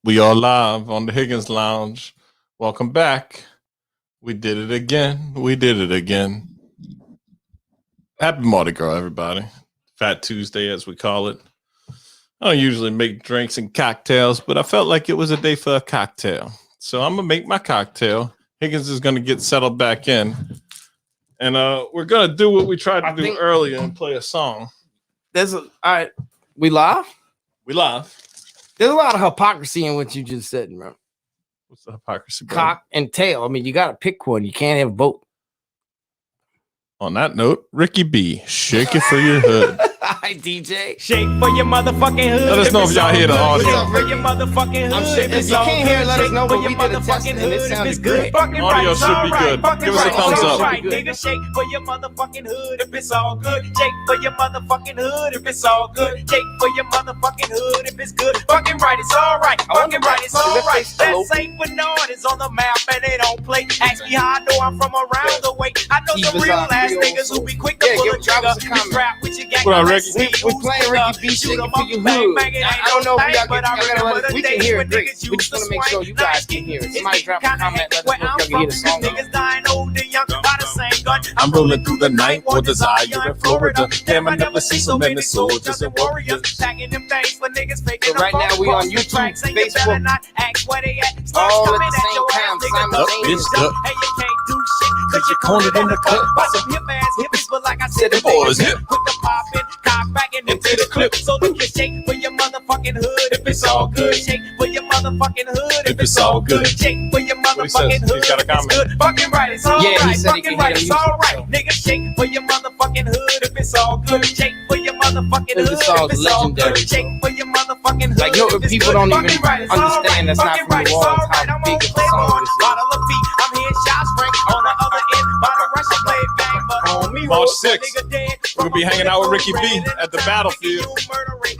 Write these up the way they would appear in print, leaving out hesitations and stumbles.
We are live on the Higgins Lounge. Welcome back. We did it again. We did it again. Happy Mardi Gras, everybody. Fat Tuesday, as we call it. I don't usually make drinks and cocktails, but I felt like it was a day for a cocktail. So I'm going to make my cocktail. Higgins is going to get settled back in. And we're going to do what we tried to do earlier and play a song. All right. We live? We live. There's a lot of hypocrisy in what you just said, bro. What's the hypocrisy, bro? Cock and tail. I mean, you got to pick one. You can't have both. On that note, Ricky B, shake it for your hood. Hi, DJ. Shake for your motherfucking hood. Let us know if y'all hear the audio. Shake for your motherfucking hood. If you can't hear it, let us know, but we did a test and it sounded great. Audio should be good. Give us a thumbs up. Nigga, shake for your motherfucking hood if it's all good. Shake for your motherfucking hood if it's all good. Shake for your motherfucking hood if it's good. Fucking right, it's all right. Fucking right, it's all right. That St. Bernard is on the map and they don't play. Ask me how I know I'm from around the way. I know some real ass niggas who be quick to pull a trigger. You strap with your gang. What up, Ricky? We playing Ricky B, shaking for your hood. I don't know if y'all can, we can hear it great. We just want to make sure you guys can hear it. Somebody drop a comment, let us know if y'all can hear the song. Niggas dying old and young by the same gun. I'm rolling through the night for desire in Florida. Damn, I never see so many soldiers and warriors. Tagging them things for niggas faking. So right now we on YouTube, Facebook, all at the same time, simultaneously. Hey, you can't do shit cause you're cornered in the cut. By some hip ass hippies, but like I said, The boys hip. Put the pop in, cock back into the clip. So look, you shake for your motherfucking hood if it's all good. Shake for your motherfucking hood if it's all good. Shake for your motherfucking hood. He's got a if it's good. Fucking right, it's all Yeah, he right. said he Fucking can right, hear it's the all music, right. Nigga, shake for your motherfucking hood if it's all good. Shake for your motherfucking hood This song's if it's all legendary, good. Shake for your motherfucking hood. Like, if it's people good. don't even Fucking right, it's all understand right. that's not Fucking from right, New it's all Orleans, right. how I'm big on of a play song on this is. bottle of beat. I'm hearing shots ring on the other end. Bottle rush and play bang, but on me March roll, 6th, nigga dead. we'll be hanging out with Ricky B at the battlefield.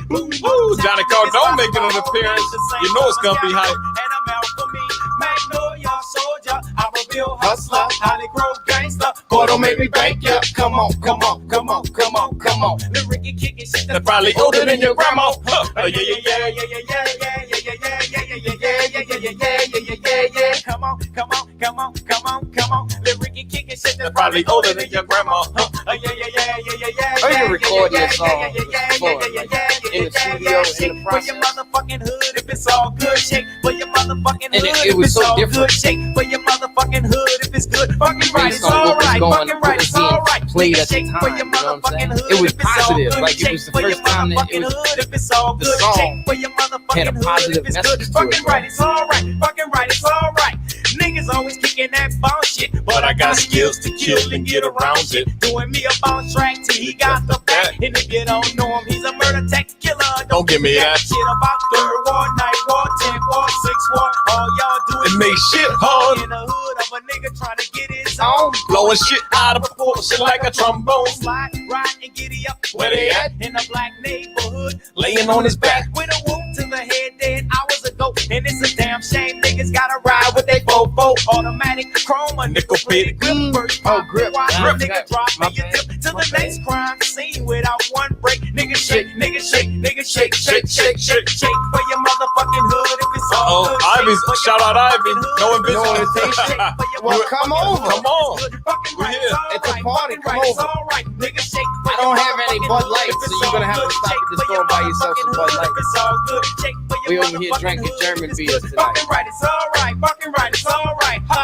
Woo, Johnny Cardone making an appearance. You know it's gonna be hype. And I'm out for me, Magnolia soldier. I'm a real hustler, Holly Grove gangster. Boy, don't make me bank ya. Come on, come on, come on, come on, come on. The Ricky kicking shit They're probably older than your grandma. Yeah, yeah, yeah, yeah, yeah, yeah, yeah, yeah, yeah, yeah, yeah, yeah, yeah, yeah, yeah, yeah, yeah. Come on, come on, come on, come on, come on. The Ricky kicking shit that's Probably older than your grandma. Yeah, yeah, yeah, yeah, yeah, yeah. I can record yeah, this yeah, song yeah, yeah, before, yeah, yeah, yeah, in the yeah, studio, yeah, in shake the for your process. motherfucking hood if it's all good. Shake for your motherfucking And hood it if was it's so all different. good. Shake for your motherfucking hood if it's good. Fucking right, Based it's on all what was right. going- Fucking right, what was it's all being right. played Nigga, at the shake for time, your you know what I'm motherfucking saying? hood It was if it's all positive, good. like, it Shake was the for your first time that it motherfucking was- hood if it's all the good. song Shake for your had motherfucking a hood positive if it's message good. to it, Fucking bro. right, it's all right. Fucking right, it's all right. Niggas always kicking that bullshit, but I got skills to kill and get around it. Doing me a bounce track till he got the back. And if you don't know him, he's a murder tech killer. Don't give me that. Shit about third war, night war, 10th war, 6th war. All y'all do is It make shit hard. in the hood of a nigga trying to get his own. Blowing shit out of proportion like a trombone. Slide, ride, and giddy up. Where they at? In a black neighborhood. Laying on his back. With a whoop to the head dead hours ago. And it's a damn shame niggas gotta ride with they fofo. Automatic chrome, a nickel plated grip. First pop, grip. watch Grip. nigga drop My and you bad. dip to My the bad. next crime scene without one break. Nigga shake, nigga shake, nigga shake, shake, shake, shake, shake for your motherfucking hood if it's all good. Shake Ivy's, for your shout out Ivy. motherfucking hood. No No invitation. invitation. For your Well, motherfucking come hood. over. Come on. It's good. Fucking We right, here. it's all It's a right. party. Fucking Come right, it's over. all right. Nigga shake for I your don't have any motherfucking Bud hood Lights, if so it's you're gonna all have to good. stop Shake at the for store your and buy yourself some motherfucking Bud hood Lights. if it's all good. Shake for your We over here motherfucking drinking hood German if it's beers good. tonight. Fucking right, it's all right. Fucking right, it's all right. Ha.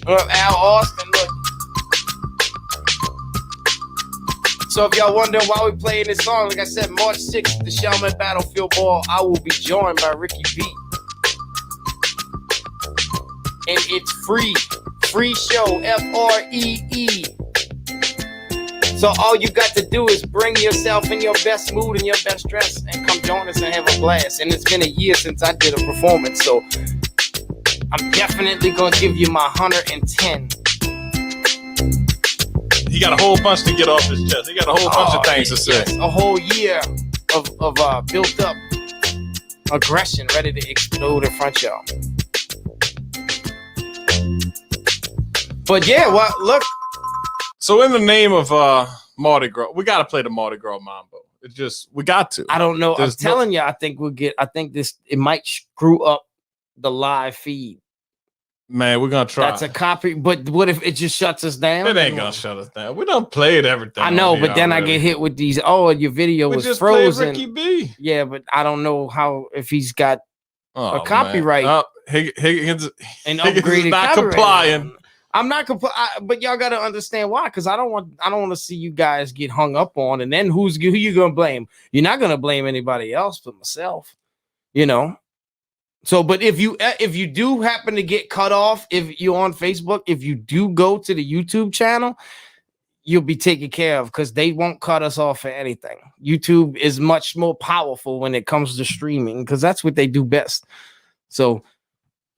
Look, Al Austin, look. So if y'all wondering why we playing this song, like I said, March 6th, the Shelman Battlefield Ball, I will be joined by Ricky B. And it's free. Free show, Free. So all you got to do is bring yourself in your best mood and your best dress and come join us and have a blast. And it's been a year since I did a performance, so I'm definitely going to give you my 110. He got a whole bunch to get off his chest. He got a whole bunch of things to say. Yes, a whole year of built up aggression ready to explode in front of y'all. But yeah, well, look. So in the name of Mardi Gras, we got to play the Mardi Gras Mambo. It's just we got to. I don't know. There's I'm telling you, I think it might screw up the live feed. Man, we're gonna try. That's a copy, but what if it just shuts us down? It ain't gonna shut us down. We done played everything. I know, but then already. I get hit with these. Oh, your video we was just frozen. Ricky B. Yeah, but I don't know how if he's got a copyright Higgins and Higgins upgraded is not copyright. complying. I'm not complying, but y'all got to understand why. Because I don't want to see you guys get hung up on, and then who you gonna blame? You're not gonna blame anybody else but myself, you know. So, but if you do happen to get cut off, if you're on Facebook, if you do go to the YouTube channel, you'll be taken care of because they won't cut us off for anything. YouTube is much more powerful when it comes to streaming because that's what they do best. So,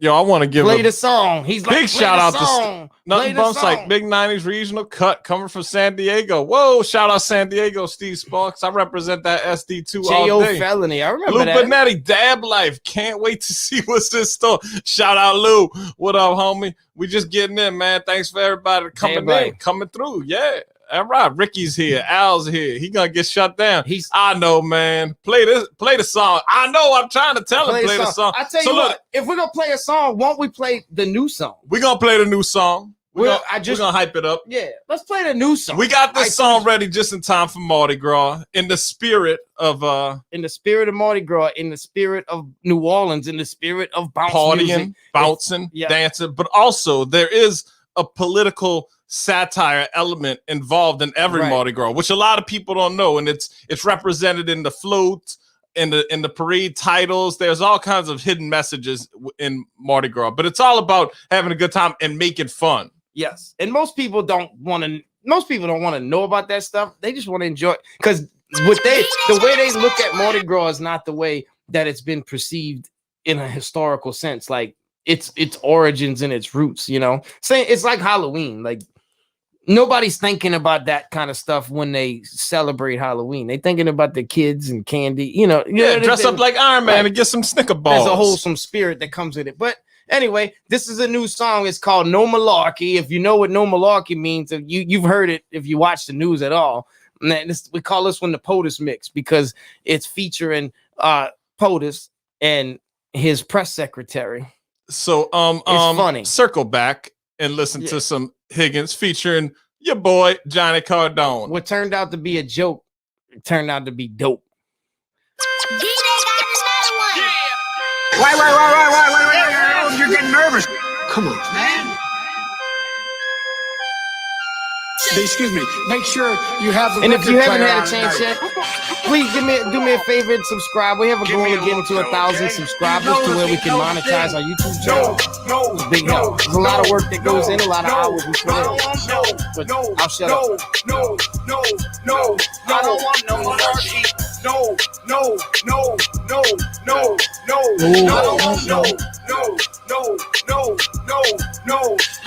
yo, I want to give play the song. He's like, big shout out to Nothing Bumps like Big 90s regional cut coming from San Diego. Whoa, shout out San Diego, Steve Sparks. I represent that SD2 all J.O. day. Felony. I remember Lou that. Benetti, Dab Life. Can't wait to see what's in store. Shout out Lou. What up, homie? We just getting in, man. Thanks for everybody coming through. Yeah. All right. Ricky's here. Al's here. He gonna get shut down. I know, man. Play the song. I know. I'm trying to tell him play the song. I tell you what, if we're gonna play a song, won't we play the new song? We're gonna play the new song. We're gonna hype it up. Yeah, let's play the new song. We got this song ready just in time for Mardi Gras. In the spirit of Mardi Gras, in the spirit of New Orleans, in the spirit of partying, bouncing, dancing, but also there is a political satire element involved in every Mardi Gras, which a lot of people don't know, and it's represented in the floats, in the parade titles. There's all kinds of hidden messages in Mardi Gras, but it's all about having a good time and making fun. Yes, and most people don't want to know about that stuff. They just want to enjoy it because the way they look at Mardi Gras is not the way that it's been perceived in a historical sense, like its origins and its roots. You know, saying it's like Halloween, like. Nobody's thinking about that kind of stuff when they celebrate Halloween. They're thinking about the kids and candy, you know. Dress up like Iron Man and get some Snicker balls. There's a wholesome spirit that comes with it. But anyway, this is a new song. It's called No Malarkey. If you know what No Malarkey means, if you've heard it, if you watch the news at all, we call this one the POTUS mix because it's featuring POTUS and his press secretary. So it's funny. Circle back and listen to some Higgins featuring your boy Johnny Cardone. What turned out to be a joke turned out to be dope. DJ got another one. Why? You're getting nervous. Come on, man. Excuse me. Make sure you have the. And if you haven't had a chance yet, please do me a favor and subscribe. We have a goal to get into 1,000 subscribers to where we can monetize our YouTube channel. It's big help. There's a lot of work that goes in, a lot of hours we put in. But I'll shut up. No. I don't want no monarchy. No. I don't want no.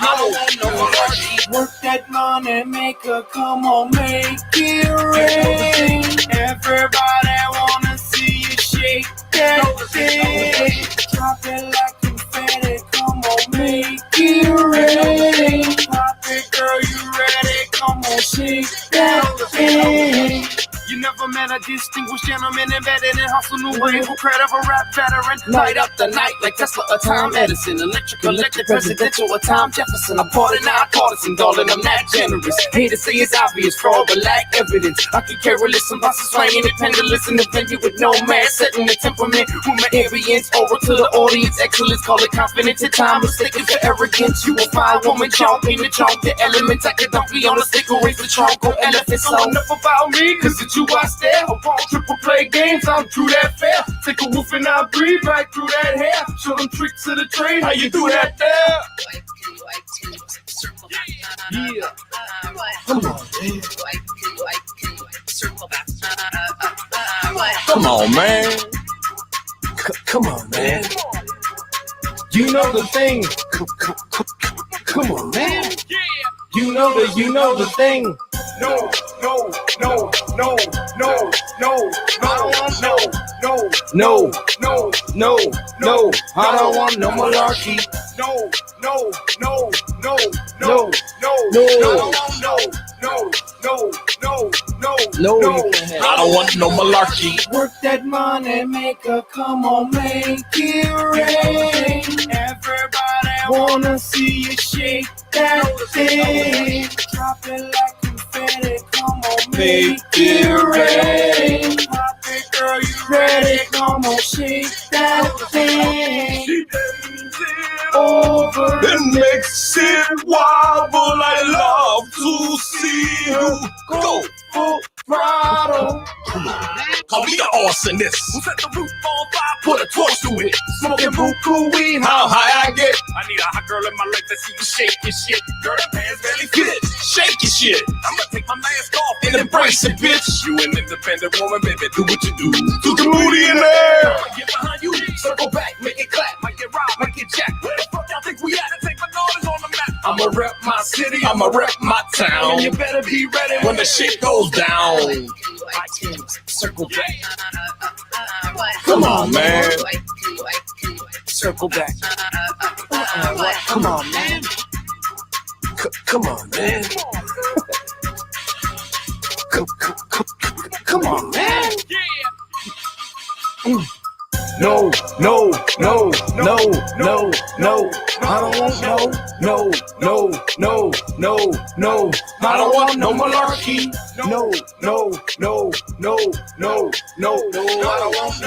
I don't want no monarchy. Work that money, make her come on, make it rain. Everybody wanna see you shake that thing. Drop it like confetti, come on, make it rain. Pop it, girl, you ready? Come on, shake that thing. You never met a distinguished gentleman embedded in hustle, new wave, who credit of a rap veteran. Light up the night like Tesla or Tom Edison, electric, presidential or Tom Jefferson. I'm part of not partisan, darling, I'm not generous. Hate to say it's obvious, fraud, but lack evidence. I could care less, some bosses swinging independent, in the venue with no mask, setting the temperament. With my arrogance over to the audience, excellence, call it confidence. At time mistaken for arrogance, you will find woman chomp in the trunk. The elements I could dump me on a stick or raise the trunk or elephant. So enough about me, cause it's you I stare. A ball triple play games, I'm true that fair. Take a woof and I breathe right through that hair. Show them tricks of the trade, how you do that there? Yeah. Come on, man. Come on, man. Come on, man. You know the thing. Come on, man. You know the thing. no, no, no, no, no, no, no, no, I don't want no malarkey. No, no, no, no, no, no, no, I don't want no malarkey. Work that money maker, come on, make it rain. Everybody wanna see you shake that thing. Drop it like confetti, come on, make it rain. Pop it, girl, you ready? Come on, shake that thing. She bends it over It makes it wobble. I love to see you go. full throttle. Cause we got arse in this. Who set the roof on fire? Put a torch to it. Smoking buku weed. How high I get? I need a hot girl in my life to see you shake your shit. Girl, that pants barely fit. Shake your shit. I'ma take my mask off And embrace it, bitch. You an independent woman, baby, do what you do. Do the booty in there. Get behind you, circle back, make it clap, might get robbed, might get jacked. Where the fuck y'all think we at? And take my daughters on the map. I'ma rep my city, I'ma rep my town. and you better be ready When the shit goes down. circle back, Come on, man. circle back. Come on, man. Come on, man. Come on, man. No, no, no, no, no, no. I don't want no, no. I don't want no malarkey. No. I don't want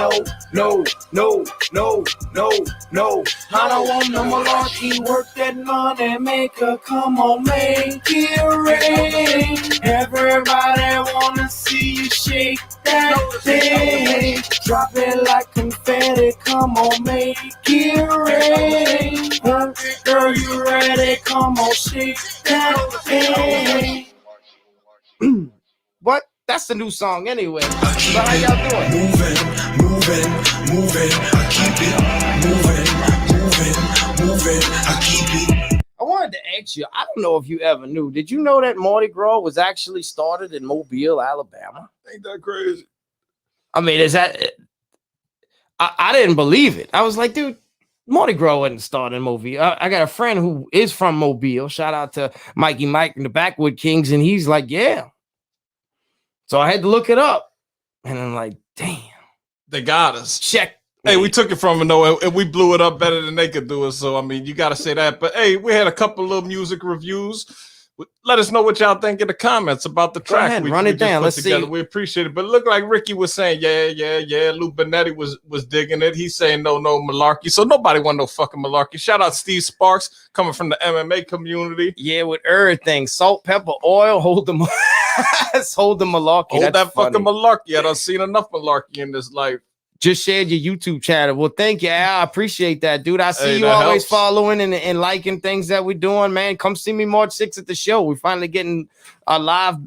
no. I don't want no malarkey. Work that money maker. Come on, make it rain. Everybody wanna see you shake that thing. Drop it like confetti. Come on, make it rain. Perfect girl, you ready? Come on, shake that thing. What? That's the new song anyway. So how y'all doing? Moving. I keep it moving. I keep it. I wanted to ask you, I don't know if you ever knew. Did you know that Mardi Gras was actually started in Mobile, Alabama? Ain't that crazy? I mean, is that... I didn't believe it. I was like, dude, Mardi Gras wasn't started in Mobile. I got a friend who is from Mobile. Shout out to Mikey Mike and the Backwood Kings. And he's like, yeah. So I had to look it up. And I'm like, damn. They got us. Check. Hey, we took it from them, though, and we blew it up better than they could do it. So, I mean, you got to say that. But, hey, we had a couple little music reviews. Let us know what y'all think in the comments about the track. Ahead, we run it down. Let's see. We appreciate it. But look like Ricky was saying, yeah. Lou Benetti was digging it. He's saying no malarkey. So nobody want no fucking malarkey. Shout out Steve Sparks coming from the MMA community. Yeah, with everything. Salt, pepper, oil. Hold them. Hold the malarkey. Hold That's that funny. fucking malarkey. I done seen enough malarkey in this life. Just shared your YouTube channel. Well, thank you, Al. I appreciate that, dude. I see Hey, you that always helps. following and liking things that we're doing, man. Come see me March 6th at the show. We're finally getting a live,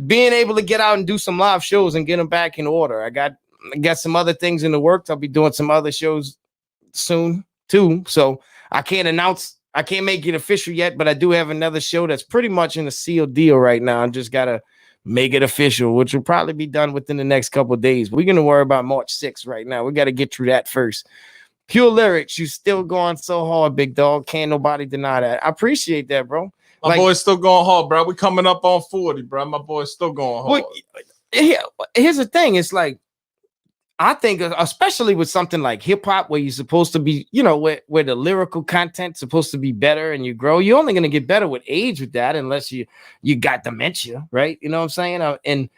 being able to get out and do some live shows and get them back in order. I got some other things in the works. I'll be doing some other shows soon too. So I can't make it official yet, but I do have another show that's pretty much in a sealed deal right now. I just gotta make it official, which will probably be done within the next couple of days. We're gonna worry about March 6th right now. We got to get through that first. Pure Lyrics, you still going so hard, big dog. Can't nobody deny that. I appreciate that, bro. My boy's still going hard, bro. We coming up on 40, bro. My boy's still going hard. Here's the thing. It's like, I think, especially with something like hip hop, where you're supposed to be, where the lyrical content's supposed to be better and you grow, you're only going to get better with age with that, unless you got dementia, right? You know what I'm saying? And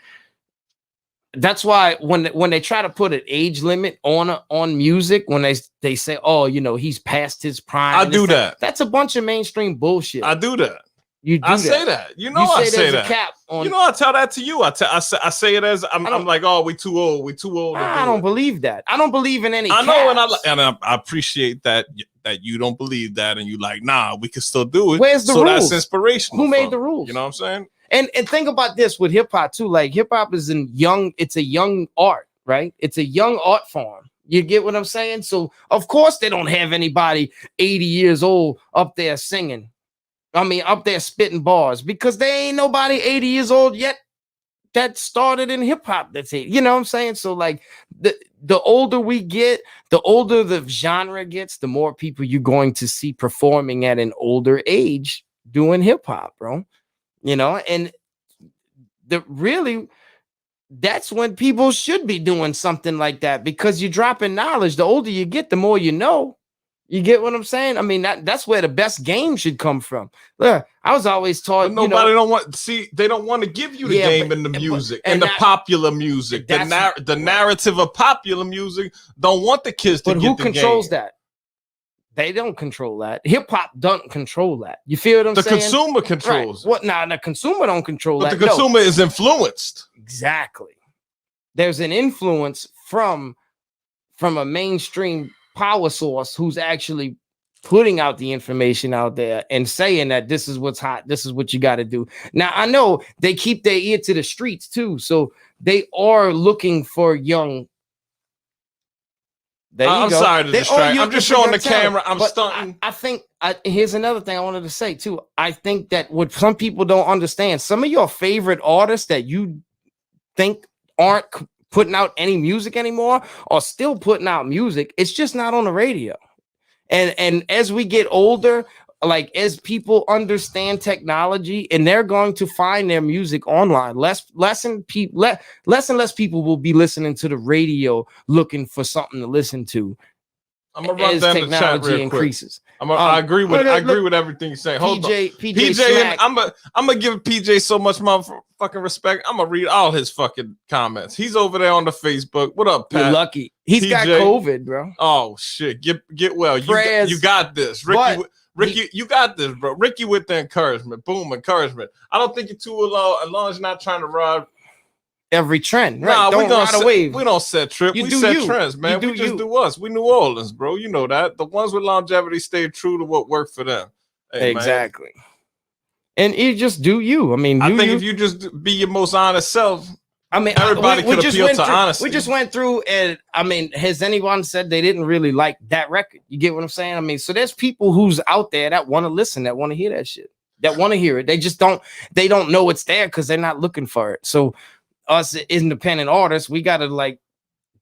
that's why when they try to put an age limit on music, when they say, oh, he's past his prime, I do that. That's a bunch of mainstream bullshit. I do that. You do I that. say that. I say there's that. a cap on. I tell that to you. I say it as I'm like, oh, we too old. We too old. I don't believe that. I don't believe in any. I know, caps. and I appreciate that you don't believe that, and you like, nah, we can still do it. Where's the so rules? That's inspirational. Who made the rules? You know what I'm saying? And think about this with hip hop too. Like hip hop is it's a young art, right? It's a young art form. You get what I'm saying? So of course they don't have anybody 80 years old up there singing. I mean, up there spitting bars because there ain't nobody 80 years old yet that started in hip hop. That's it. You know what I'm saying? So like the older we get, the older the genre gets, the more people you're going to see performing at an older age doing hip hop, bro. You know, and that's when people should be doing something like that because you're dropping knowledge. The older you get, the more you know. You get what I'm saying? I mean, that's where the best game should come from. Look, I was always taught. But nobody don't want they don't want to give you the game and the music and the popular music. The narrative of popular music don't want the kids to get the game. But who controls that? They don't control that. Hip hop don't control that. You feel what I'm saying? The consumer controls. Right. What? Nah, the consumer don't control that. But the consumer is influenced. Exactly. There's an influence from a mainstream power source who's actually putting out the information out there and saying that this is what's hot, this is what you got to do. Now I know they keep their ear to the streets too, so they are looking for young. I'm sorry to distract. I'm just showing the camera. I'm stunting. I think here's another thing I wanted to say too. I think that what some people don't understand, some of your favorite artists that you think aren't putting out any music anymore or still putting out music, it's just not on the radio. And as we get older, like as people understand technology and they're going to find their music online, less and less people will be listening to the radio looking for something to listen to. I'm gonna run down the chat real increases. Quick. I agree with everything you're saying. Hold on, PJ, I'm gonna give PJ so much motherfucking respect. I'm gonna read all his fucking comments. He's over there on the Facebook. What up, Pat? You're lucky. He's got COVID, bro. Oh shit, get well. You got this, Ricky. Ricky, you got this, bro. Ricky with the encouragement. Boom, encouragement. I don't think you're too alone as long as you're not trying to ride every trend. Right? Nah, we don't set trip. We set trends, man. We just do us. We New Orleans, bro. You know that. The ones with longevity stay true to what worked for them. Hey, exactly. Man. And you just do you. I mean, I think if you just be your most honest self, I mean, everybody could appeal to honesty. We just went through, and I mean, has anyone said they didn't really like that record? You get what I'm saying? I mean, so there's people who's out there that want to listen, that want to hear that shit, that want to hear it. They just don't know it's there because they're not looking for it. So us independent artists, we got to like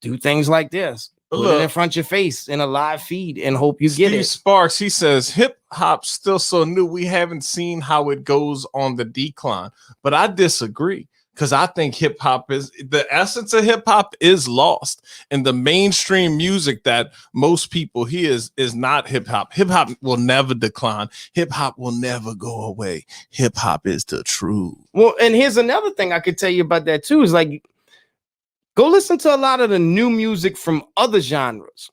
do things like this. Put it in front of your face in a live feed and hope you get it. Sparks, he says, hip hop still so new. We haven't seen how it goes on the decline. But I disagree. Because I think hip hop is the essence of hip hop is lost, and the mainstream music that most people hear is not hip hop. Hip hop will never decline. Hip hop will never go away. Hip hop is the truth. Well, and here's another thing I could tell you about that too is like, go listen to a lot of the new music from other genres,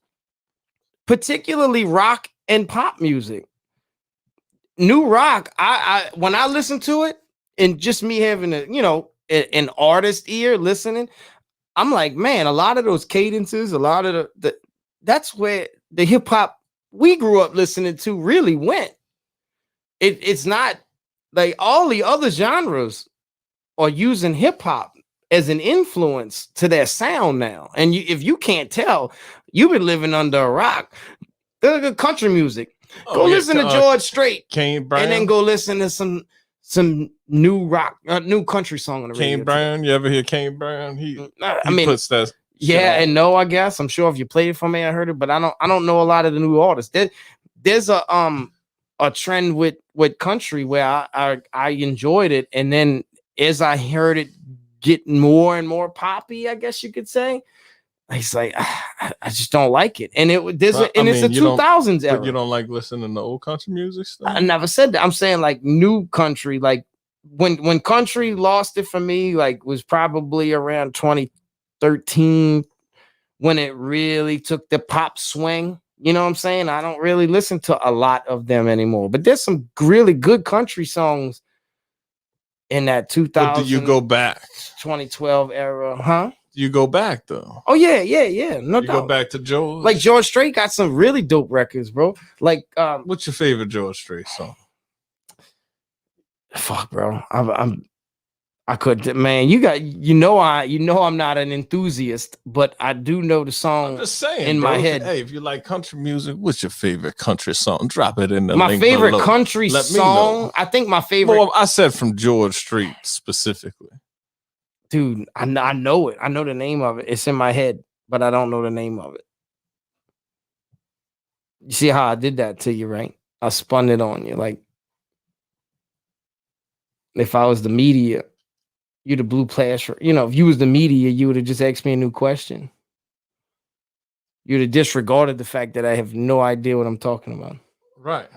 particularly rock and pop music. New rock, I when I listen to it, and just me having an artist ear listening, I'm like, man, a lot of those cadences, a lot of that's where the hip hop we grew up listening to really went. It's not like all the other genres are using hip hop as an influence to their sound now. And if you can't tell, you've been living under a rock. The country music. Go listen to George Strait, Kane Brown, and then go listen to some new rock, new country song on the radio. Kane Brown, you ever hear Kane Brown? He puts that. Yeah, and no, I guess I'm sure if you played it for me, I heard it, but I don't know a lot of the new artists. There's a trend with country where I enjoyed it, and then as I heard it get more and more poppy, I guess you could say, it's like I just don't like it, and it's a 2000s era. But you don't like listening to old country music stuff? I never said that. I'm saying like new country, like when country lost it for me, like was probably around 2013 when it really took the pop swing. You know what I'm saying? I don't really listen to a lot of them anymore, but there's some really good country songs in that 2000. But do you go back 2012 era, huh? You go back though. Oh yeah. No doubt. Go back to George. Like George Strait got some really dope records, bro. Like, what's your favorite George Strait song? Fuck, bro. I could, man. I'm not an enthusiast, but I do know the song. I'm just saying, in bro, my head. Hey, if you like country music, what's your favorite country song? Drop it in the My link favorite below. country Let me song. know. I think my favorite. Well, I said from George Strait specifically. Dude, I know it. I know the name of it. It's in my head, but I don't know the name of it. You see how I did that to you, right? I spun it on you. Like, if I was the media, you're the blue plaster. You know, if you was the media, you would have just asked me a new question. You'd have disregarded the fact that I have no idea what I'm talking about. Right.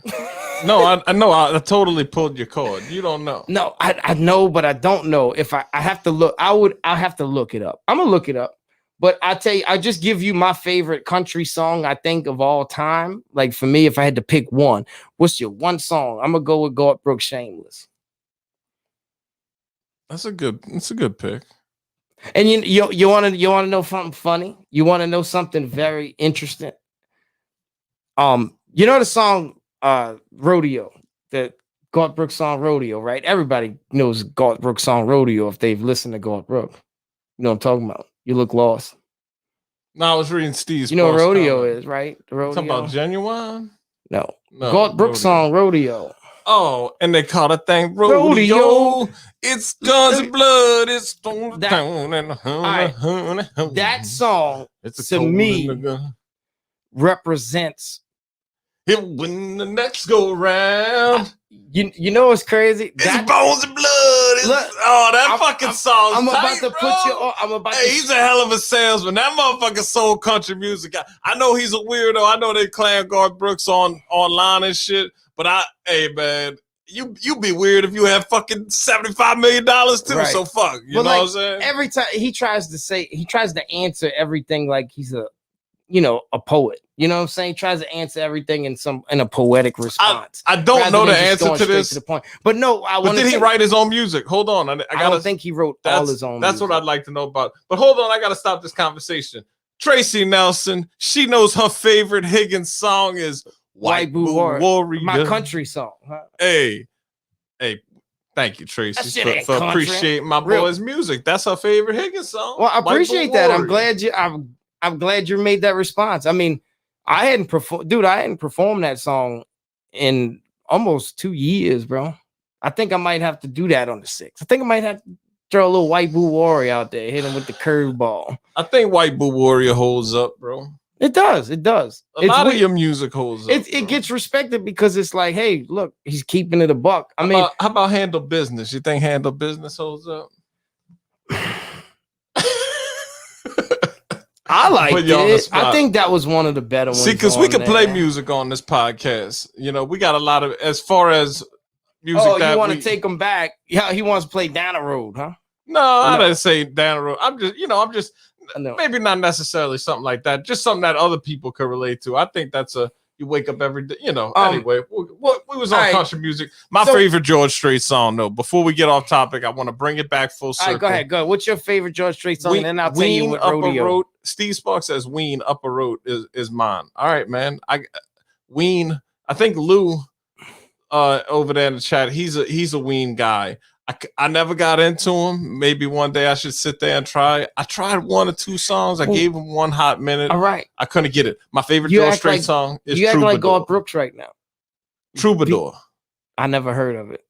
No, I know. I totally pulled your card. You don't know. No, I know, but I don't know. If I have to look, I have to look it up. I'm gonna look it up. But I tell you, I just give you my favorite country song, I think, of all time. Like, for me, if I had to pick one, what's your one song? I'm gonna go with Garth Brooks' Shameless. That's a good pick. And you want to know something funny? You want to know something very interesting? You know the song Rodeo, the Garth Brooks song Rodeo, right? Everybody knows Garth Brooks song Rodeo if they've listened to Garth Brooks. You know what I'm talking about? You look lost. No, I was reading Steve's. You know what post Rodeo comment. is, right? The Rodeo. Talking about Genuine? No. Garth Garth Brooks song Rodeo. Oh, and they call that thing rodeo. It's guns and blood. It's that song it's to me represents it when the next go round. You know what's crazy? It's bones and blood. That fucking song. I'm about to put you on. I'm about to. He's a hell of a salesman. That motherfucker sold country music. I know he's a weirdo. I know they claim Garth Brooks online and shit. But hey man, you be weird if you have fucking $75 million too. Right. So fuck, you know what I'm saying? Every time he tries to answer everything like he's a poet. You know what I'm saying? He tries to answer everything in a poetic response. I don't know the answer to this. To the point. But no, But did he write his own music? Hold on. I don't think he wrote all his own That's music. what I'd like to know about. But hold on, I gotta stop this conversation. Tracy Nelson, she knows her favorite Higgins song is White Boo Warrior. My country song. Huh? Hey, thank you, Tracy, for appreciating my boy's music. That's her favorite Higgins song. Well, I appreciate that. I'm glad you made that response. I mean, I hadn't performed that song in almost 2 years, bro. I think I might have to do that on the 6th. I think I might have to throw a little White Boo Warrior out there, hit him with the curveball. I think White Boo Warrior holds up, bro. It does. It does. A lot of your music holds up. It gets respected because it's like, hey, look, he's keeping it a buck. How about Handle Business? You think Handle Business holds up? I like it. I think that was one of the better ones. See, because we can play music on this podcast. You know, we got a lot of, as far as music. Oh, you want to take him back? Yeah, he wants to play Down the Road, huh? No, I didn't say Down the Road. I'm just maybe not necessarily something like that. Just something that other people could relate to. I think that's you wake up every day, anyway, we was on country music. My favorite George Strait song, though, before we get off topic, I want to bring it back full circle. All right, go ahead. What's your favorite George Strait song? And then I'll tell you what Rodeo. Road, Steve Sparks says Ween Upper Road is mine. All right, man. Ween, I think Lou over there in the chat, he's a Ween guy. I never got into him. Maybe one day I should sit there and try. I tried 1 or 2 songs. I gave him one hot minute. All right. I couldn't get it. My favorite George Strait song is Troubadour. You act like Garth Brooks right now. Troubadour. I never heard of it.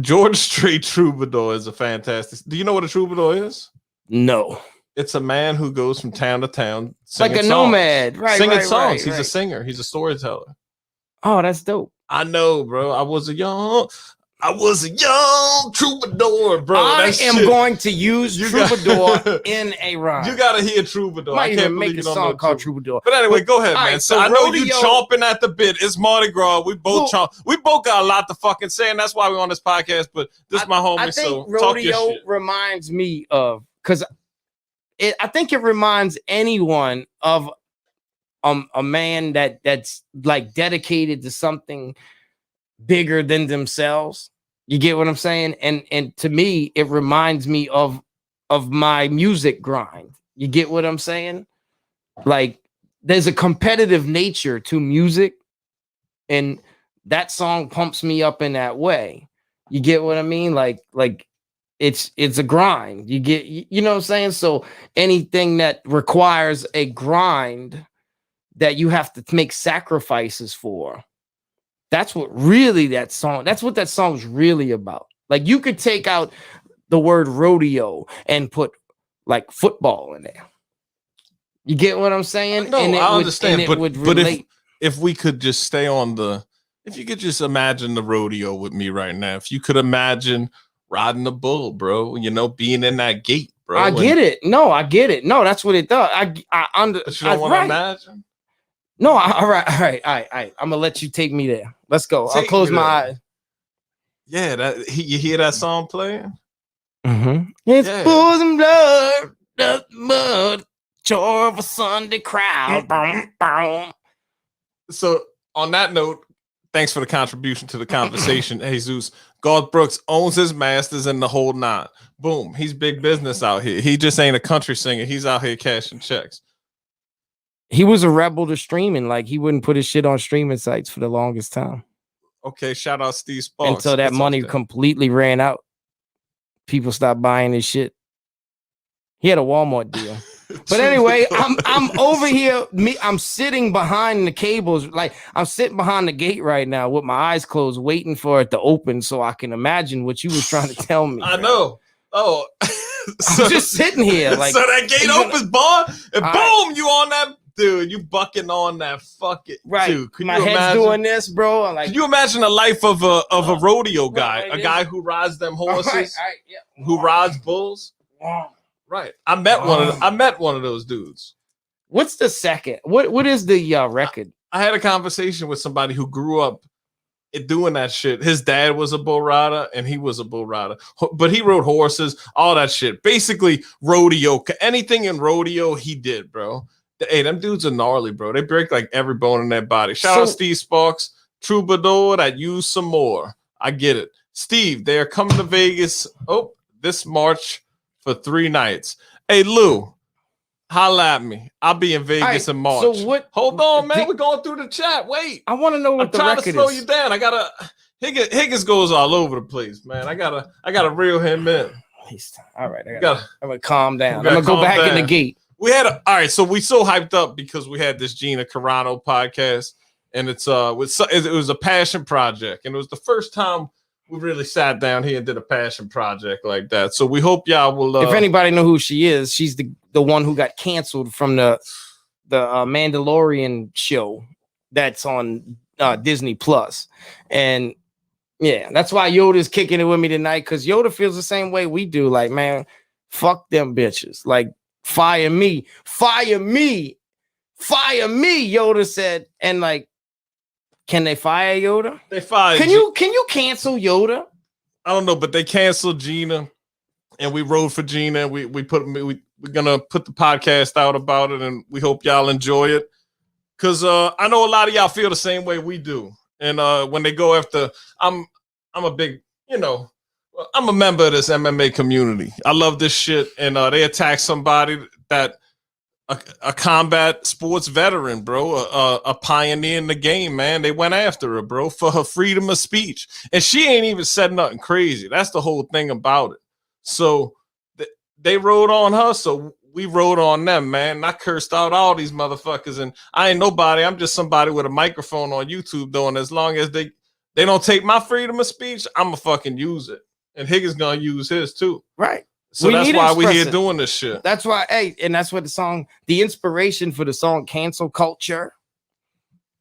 George Strait Troubadour is a fantastic. Do you know what a troubadour is? No. It's a man who goes from town to town singing songs. Nomad. Right, singing songs. He's a singer. He's a storyteller. Oh, that's dope. I know, bro. I was a young troubadour, bro. I am going to use troubadour in a rhyme. You gotta hear troubadour. I can't make a song called Troubadour. But anyway, go ahead, man. Right, so I know you chomping at the bit. It's Mardi Gras. We both We both got a lot to fucking say, and that's why we're on this podcast. But this is my homie. I think rodeo reminds me of, because I think it reminds anyone of a man that's like dedicated to something bigger than themselves. You get what I'm saying? And to me, it reminds me of my music grind. You get what I'm saying? Like, there's a competitive nature to music, and that song pumps me up in that way. You get what I mean? Like it's a grind. You get, you know what I'm saying? So anything that requires a grind that you have to make sacrifices for, that's what that song's really about. Like you could take out the word rodeo and put like football in there. You get what I'm saying? No, I understand, but relate. if we could just stay on if you could just imagine the rodeo with me right now, if you could imagine riding a bull, bro, you know, being in that gate, bro. I get it. No, I get it. No, that's what it does. But you don't want to imagine? No, all right. I'm gonna let you take me there. Let's go. I'll close my eyes. Yeah, you hear that song playing? Mm-hmm. It's bulls and blood, the mud, chore of a Sunday crowd. So on that note, thanks for the contribution to the conversation, Jesus. Garth Brooks owns his masters and the whole nine. Boom. He's big business out here. He just ain't a country singer. He's out here cashing checks. He was a rebel to streaming. Like he wouldn't put his shit on streaming sites for the longest time. Okay, shout out Steve Sparks. Until that money completely ran out. People stopped buying his shit. He had a Walmart deal. But anyway, I'm over here. I'm sitting behind the cables. Like I'm sitting behind the gate right now with my eyes closed, waiting for it to open so I can imagine what you was trying to tell me. I know. Oh, I'm just sitting here. Like so that gate opens, boy, and boom, you on that dude. You bucking on that fucking right. Dude, my head's doing this, bro. Like, can you imagine the life of a rodeo guy, a guy who rides them horses, who rides bulls? Right. I met one of those dudes. What's the second? What is the record? I had a conversation with somebody who grew up doing that shit. His dad was a bull rider and he was a bull rider, but he rode horses, all that shit. Basically rodeo, anything in rodeo he did, bro. Hey, them dudes are gnarly, bro. They break like every bone in their body. Shout out Steve Sparks, troubadour that used some more. I get it. Steve, they're coming to Vegas this March for 3 nights. Hey, Lou, holla at me. I'll be in Vegas in March. So what? Hold on, man. We're going through the chat. Wait. I want to know what the record is. I'm trying to slow you down. I gotta. Higgins goes all over the place, man. I gotta reel him in. All right. I'm gonna calm down. I'm gonna go back in the gate. All right. So we so hyped up because we had this Gina Carano podcast, and it was a passion project, and it was the first time we really sat down here and did a passion project like that. So we hope y'all will. If anybody know who she is, she's the one who got canceled from the Mandalorian show that's on Disney Plus, and yeah, that's why Yoda's kicking it with me tonight, because Yoda feels the same way we do. Like, man, fuck them bitches. Like, fire me. Yoda said, and like, can they fire Yoda? They fired. Can you cancel Yoda? I don't know, but they canceled Gina, and we rode for Gina. We're gonna put the podcast out about it, and we hope y'all enjoy it. Cause I know a lot of y'all feel the same way we do. And when they go after, I'm a big, I'm a member of this MMA community. I love this shit, and they attack somebody that. A combat sports veteran, bro, a pioneer in the game, man. They went after her, bro, for her freedom of speech. And she ain't even said nothing crazy. That's the whole thing about it. So they rode on her, so we rode on them, man. And I cursed out all these motherfuckers. And I ain't nobody. I'm just somebody with a microphone on YouTube doing. As long as they don't take my freedom of speech, I'm going to fucking use it. And Higgins going to use his too. Right. So that's why we're here doing this shit. That's why, and that's what the inspiration for the song Cancel Culture.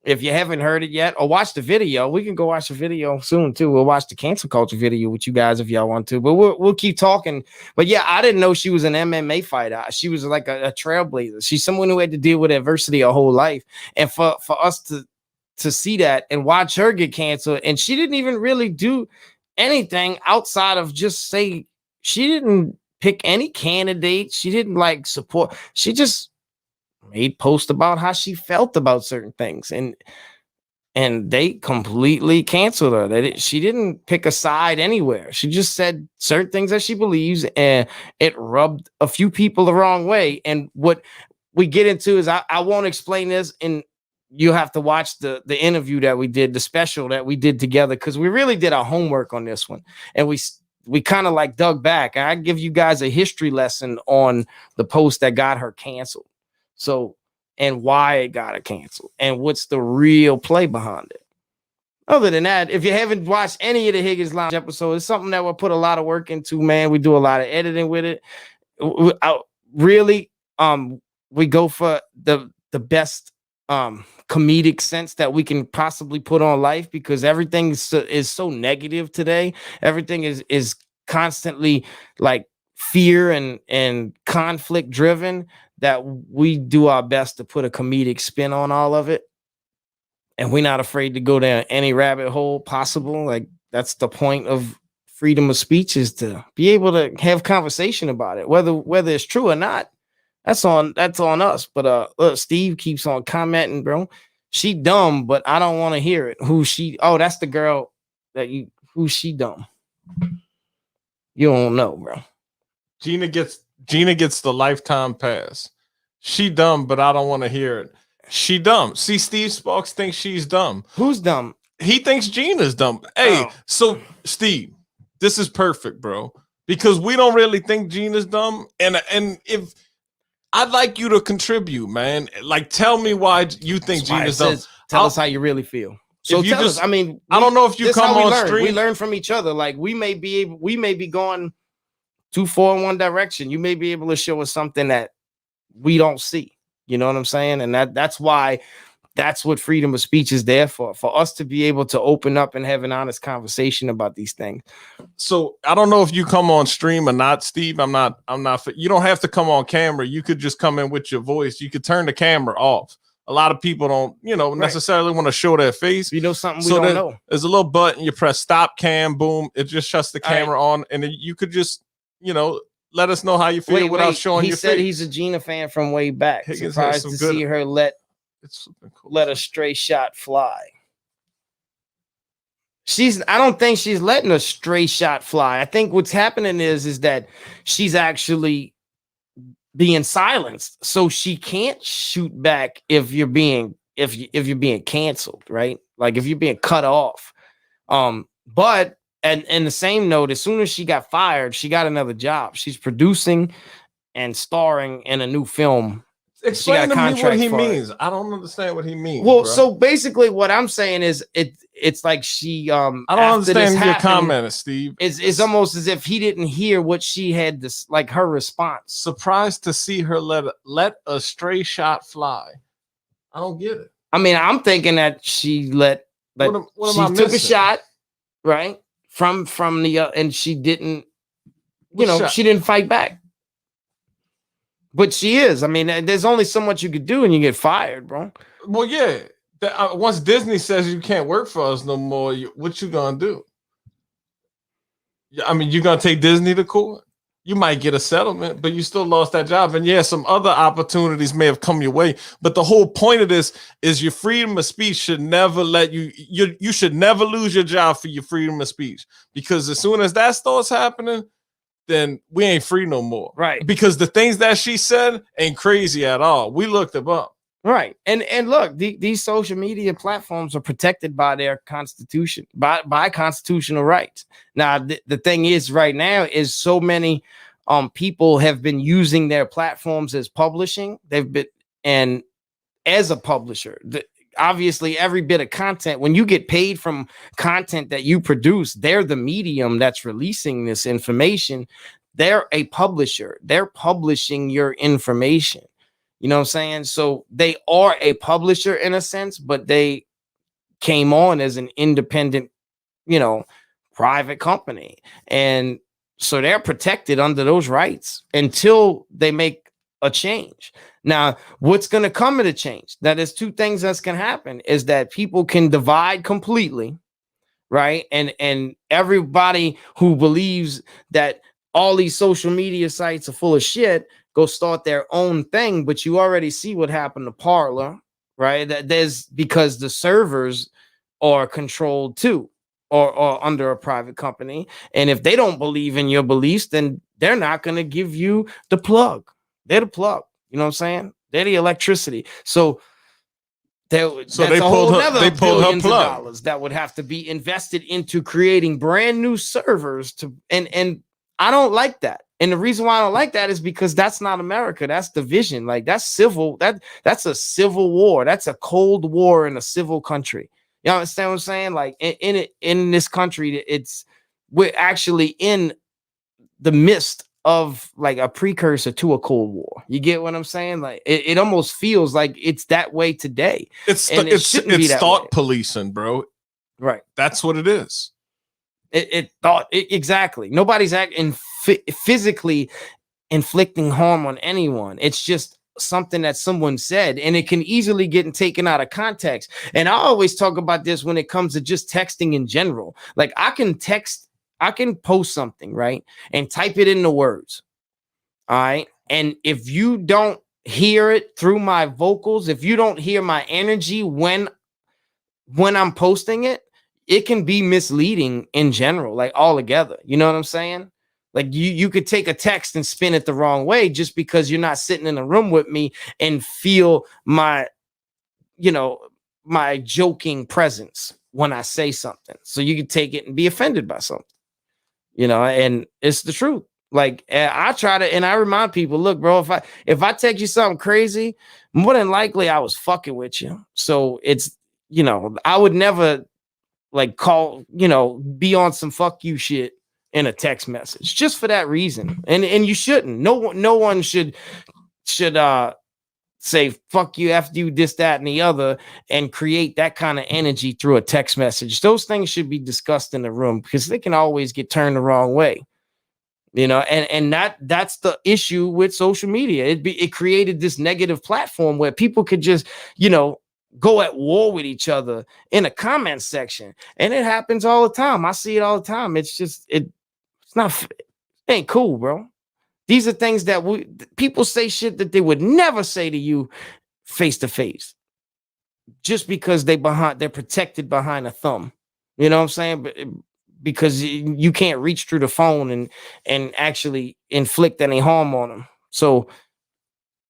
If you haven't heard it yet, or watch the video, we can go watch the video soon too. We'll watch the Cancel Culture video with you guys if y'all want to. But we'll keep talking. But yeah, I didn't know she was an MMA fighter. She was like a trailblazer. She's someone who had to deal with adversity her whole life. And for us to see that and watch her get canceled, and she didn't even really do anything outside of just say she didn't pick any candidate. She didn't like support. She just made posts about how she felt about certain things, and they completely canceled her. She didn't pick a side anywhere. She just said certain things that she believes, and it rubbed a few people the wrong way. And what we get into is I won't explain this in you have to watch the interview that we did, the special that we did together, because we really did our homework on this one, and we kind of like dug back. And I give you guys a history lesson on the post that got her canceled, so and why it got her canceled, and what's the real play behind it. Other than that, if you haven't watched any of the Higgins Lounge episodes, it's something that we'll put a lot of work into, man. We do a lot of editing with it. Really, we go for the best comedic sense that we can possibly put on life, because everything is so negative today. Everything is constantly like fear and conflict driven, that we do our best to put a comedic spin on all of it. And we're not afraid to go down any rabbit hole possible. Like, that's the point of freedom of speech, is to be able to have conversation about it, whether it's true or not. That's on us. But look, Steve keeps on commenting, bro. She dumb, but I don't want to hear it. Who she? Oh, that's the girl who's she dumb? You don't know, bro. Gina gets the lifetime pass. She dumb, but I don't want to hear it. She dumb. See, Steve Sparks thinks she's dumb. Who's dumb? He thinks Gina's dumb. Hey, so Steve, this is perfect, bro, because we don't really think Gina's dumb. And if I'd like you to contribute, man, like, tell me why you think Gina's dumb. Tell us how you really feel. So tell us. I mean, I don't know if you come on stream. We learn from each other. Like, we may be going too far in one direction. You may be able to show us something that we don't see. You know what I'm saying? And that's why, that's what freedom of speech is there for us to be able to open up and have an honest conversation about these things. So I don't know if you come on stream or not, Steve. I'm not. You don't have to come on camera. You could just come in with your voice. You could turn the camera off. A lot of people don't, necessarily want to show their face. You know something we don't know. There's a little button. You press stop cam, boom. It just shuts the camera on, and then you could just, let us know how you feel without showing your face. He said he's a Gina fan from way back. Higgins surprised to see her let a stray shot fly. I don't think she's letting a stray shot fly. I think what's happening is that she's actually being silenced, so she can't shoot back if you're being canceled, right? Like, if you're being cut off. But and in the same note, as soon as she got fired, she got another job. She's producing and starring in a new film. Explain to me what he means. I don't understand what he means. Well, bro. So basically what I'm saying is it's like she I don't understand your comment, Steve. It's almost as if he didn't hear what she had, this, like, her response. Surprised to see her let a stray shot fly. I don't get it. I mean, I'm thinking that she what she took a shot, right? From the and she didn't, she didn't fight back. But she is. I mean, there's only so much you could do and you get fired, bro. Well, yeah. Once Disney says you can't work for us no more, what you gonna do? I mean, you gonna take Disney to court? You might get a settlement, but you still lost that job. And yeah, some other opportunities may have come your way. But the whole point of this is your freedom of speech should never let you should never lose your job for your freedom of speech. Because as soon as that starts happening, then we ain't free no more. Right. Because the things that she said ain't crazy at all. We looked them up. Right. And look, these social media platforms are protected by their constitution, by constitutional rights. Now, the thing is, right now, is so many people have been using their platforms as publishing. They've been, and as a publisher, obviously every bit of content, when you get paid from content that you produce, they're the medium that's releasing this information. They're a publisher. They're publishing your information. You know what I'm saying? So they are a publisher in a sense, but they came on as an independent, private company. And so they're protected under those rights until they make a change. Now, what's going to come in a change? Now, there's two things that's going to happen, is that people can divide completely, right? And everybody who believes that all these social media sites are full of shit go start their own thing. But you already see what happened to Parler, right? Because the servers are controlled too, or under a private company. And if they don't believe in your beliefs, then they're not going to give you the plug. They're the plug. You know what I'm saying? They're the electricity. So So they pulled her plug. Dollars that would have to be invested into creating brand new servers and I don't like that. And the reason why I don't like that is because that's not America. That's division. Like that's civil. That's a civil war. That's a cold war in a civil country. You understand what I'm saying? Like in this country, we're actually in the midst of like a precursor to a cold war. You get what I'm saying? Like it almost feels like it's that way today. It's thought policing, bro. Right. That's what it is. Exactly. Nobody's physically inflicting harm on anyone. It's just something that someone said, and it can easily get taken out of context. And I always talk about this when it comes to just texting in general. Like I can post something, right, and type it in the words. All right. And if you don't hear it through my vocals, if you don't hear my energy when I'm posting it, it can be misleading in general, like all together. You know what I'm saying? Like you could take a text and spin it the wrong way just because you're not sitting in a room with me and feel my joking presence when I say something. So you can take it and be offended by something, and it's the truth. Like I try to, and I remind people, look, bro, if I text you something crazy, more than likely I was fucking with you. So it's, I would never like call, be on some fuck you shit in a text message just for that reason. And you shouldn't. No one should say fuck you, F you, this, that, and the other, and create that kind of energy through a text message. Those things should be discussed in the room because they can always get turned the wrong way. And that's the issue with social media. It created this negative platform where people could just, go at war with each other in a comment section. And it happens all the time. I see it all the time. It's just, it ain't cool, bro. These are things that people say shit that they would never say to you face to face just because they're protected behind a thumb. You know what I'm saying? But because you can't reach through the phone and actually inflict any harm on them. So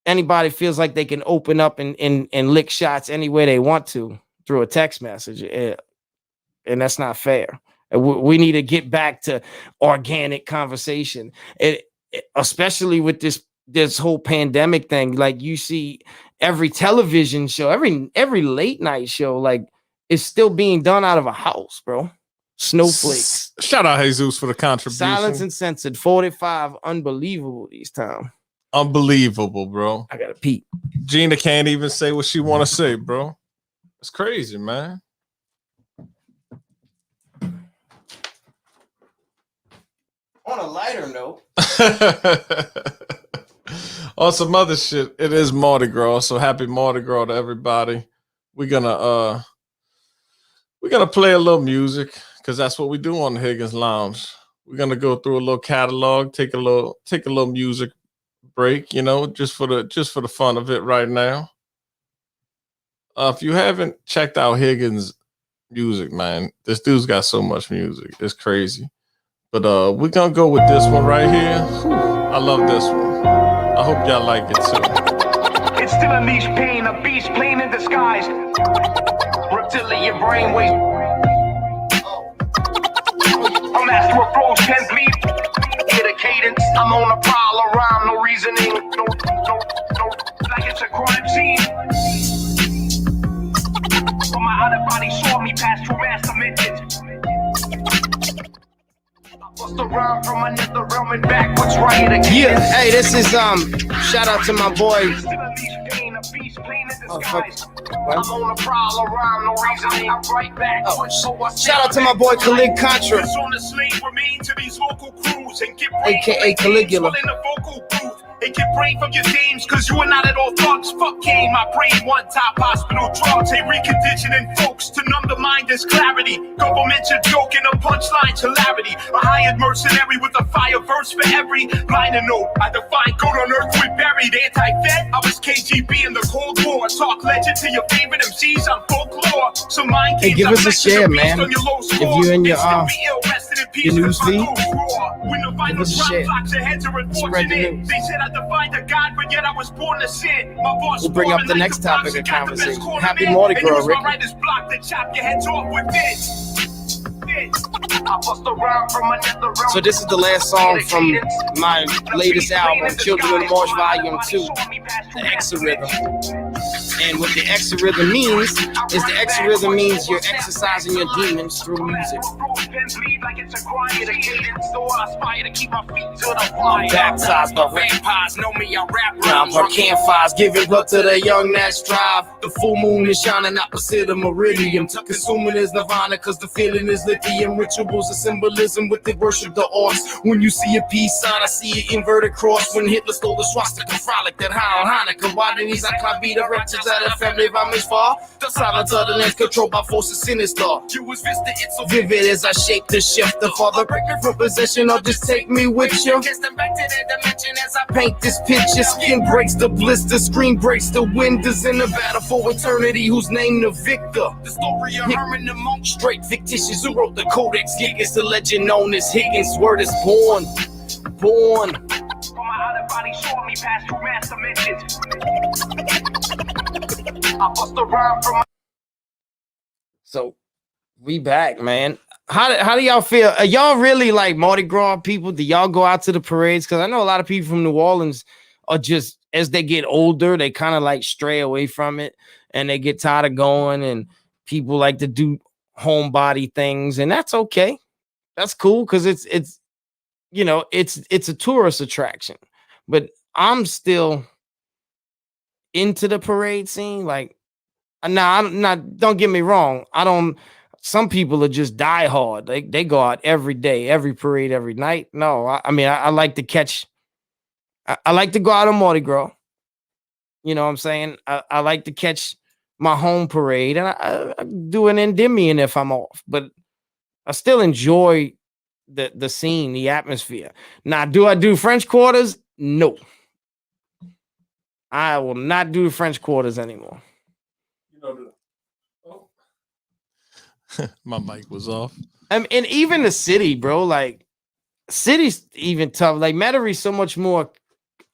anybody feels like they can open up and lick shots any way they want to through a text message. And that's not fair. We need to get back to organic conversation. Especially with this whole pandemic thing. Like you see every television show, every late night show, like it's still being done out of a house, bro. Snowflakes. Shout out Jesus for the contribution. Silence and Censored 45. Unbelievable these times. Unbelievable, bro. I gotta pee. Gina can't even say what she want to say, bro. It's crazy, man. On a lighter note, on some other shit, it is Mardi Gras, so happy Mardi Gras to everybody. We're gonna play a little music because that's what we do on the Higgins Lounge. We're gonna go through a little catalog, take a little music break, just for the fun of it right now. If you haven't checked out Higgins' music, man, this dude's got so much music, it's crazy. But we're gonna go with this one right here. Whew, I love this one. I hope y'all like it too. It's still a niche pain, a beast plain in disguise. Reptilian brainwaves. A master of flows can bleed. Hit a cadence. I'm on a prowl around, no reasoning. No, like it's a crime scene. But my other body saw me pass through master midgets. Around from another realm and backwards right again. Yeah, hey, this is shout out to my boy. I'm on a prowl around, no reason I'm right back. Shout out to my boy Khalid Contra, aka Caligula. It can pray from your themes, cause you are not at all thugs. Fuck game, I brain one top hospital drugs. They reconditioning folks to numb the mind as clarity. Government's a joke and a punchline hilarity. A hired mercenary with a fire verse for every liner note. I define good on earth with buried anti-vet. I was KGB in the Cold War. Talk legend to your favorite MCs on folklore. So mine hey, give us a share, man. If you in your Your news feed? Give us a share. Spread the news. They said I defied the God, but yet I was born to sin. My boss We'll bring up the next topic of conversation. Happy Mardi Gras, Rick. Writer's block to chop your heads off with this. So this is the last song from my latest album, Children of March Volume 2, the Exorhythm. And what the exorhythm means is the exorhythm means you're exercising your demons through music. I'm baptized by vampires, know me, I rap rhymes. Our campfires, giving blood to the young that strive. The full moon is shining opposite of meridian. Consuming is nirvana, cause the feeling is lithium. Rituals of symbolism with the worship the arts. When you see a peace sign, I see an inverted cross. When Hitler stole the swastika, frolic that high on Hanukkah. Why did these be the wretches of the family of our misfall? The silence of the lands controlled by forces sinister. You was vista, it's so vivid as I shape the shift. The father break me from possession or just take me with you. Back to that dimension as I paint this picture. Skin breaks the blister, screen breaks the windows in the battle for eternity. Who's named the victor? The story of Herman the Monk, straight fictitious. Who wrote the Codex Gigas? The legend known as Higgins. Word is born. My out of body saw me pass through mass dimensions. I bust a rhyme from So we back, man. How do y'all feel? Are y'all really like Mardi Gras people? Do y'all go out to the parades? Because I know a lot of people from New Orleans are just, as they get older, they kind of like stray away from it and they get tired of going, and people like to do homebody things, and that's okay. That's cool because it's you know, it's a tourist attraction. But I'm still into the parade scene. Like, nah, I'm not, don't get me wrong. Some people are just die hard. They go out every day, every parade, every night. No, I mean, I like to catch, I like to go out on Mardi Gras. You know what I'm saying? I like to catch my home parade, and I do an Endymion if I'm off, but I still enjoy the scene, the atmosphere. Now, do I do French Quarters? No. I will not do French Quarters anymore. You know, my mic was off. And even the city, bro, like city's even tough. Like Metairie so much more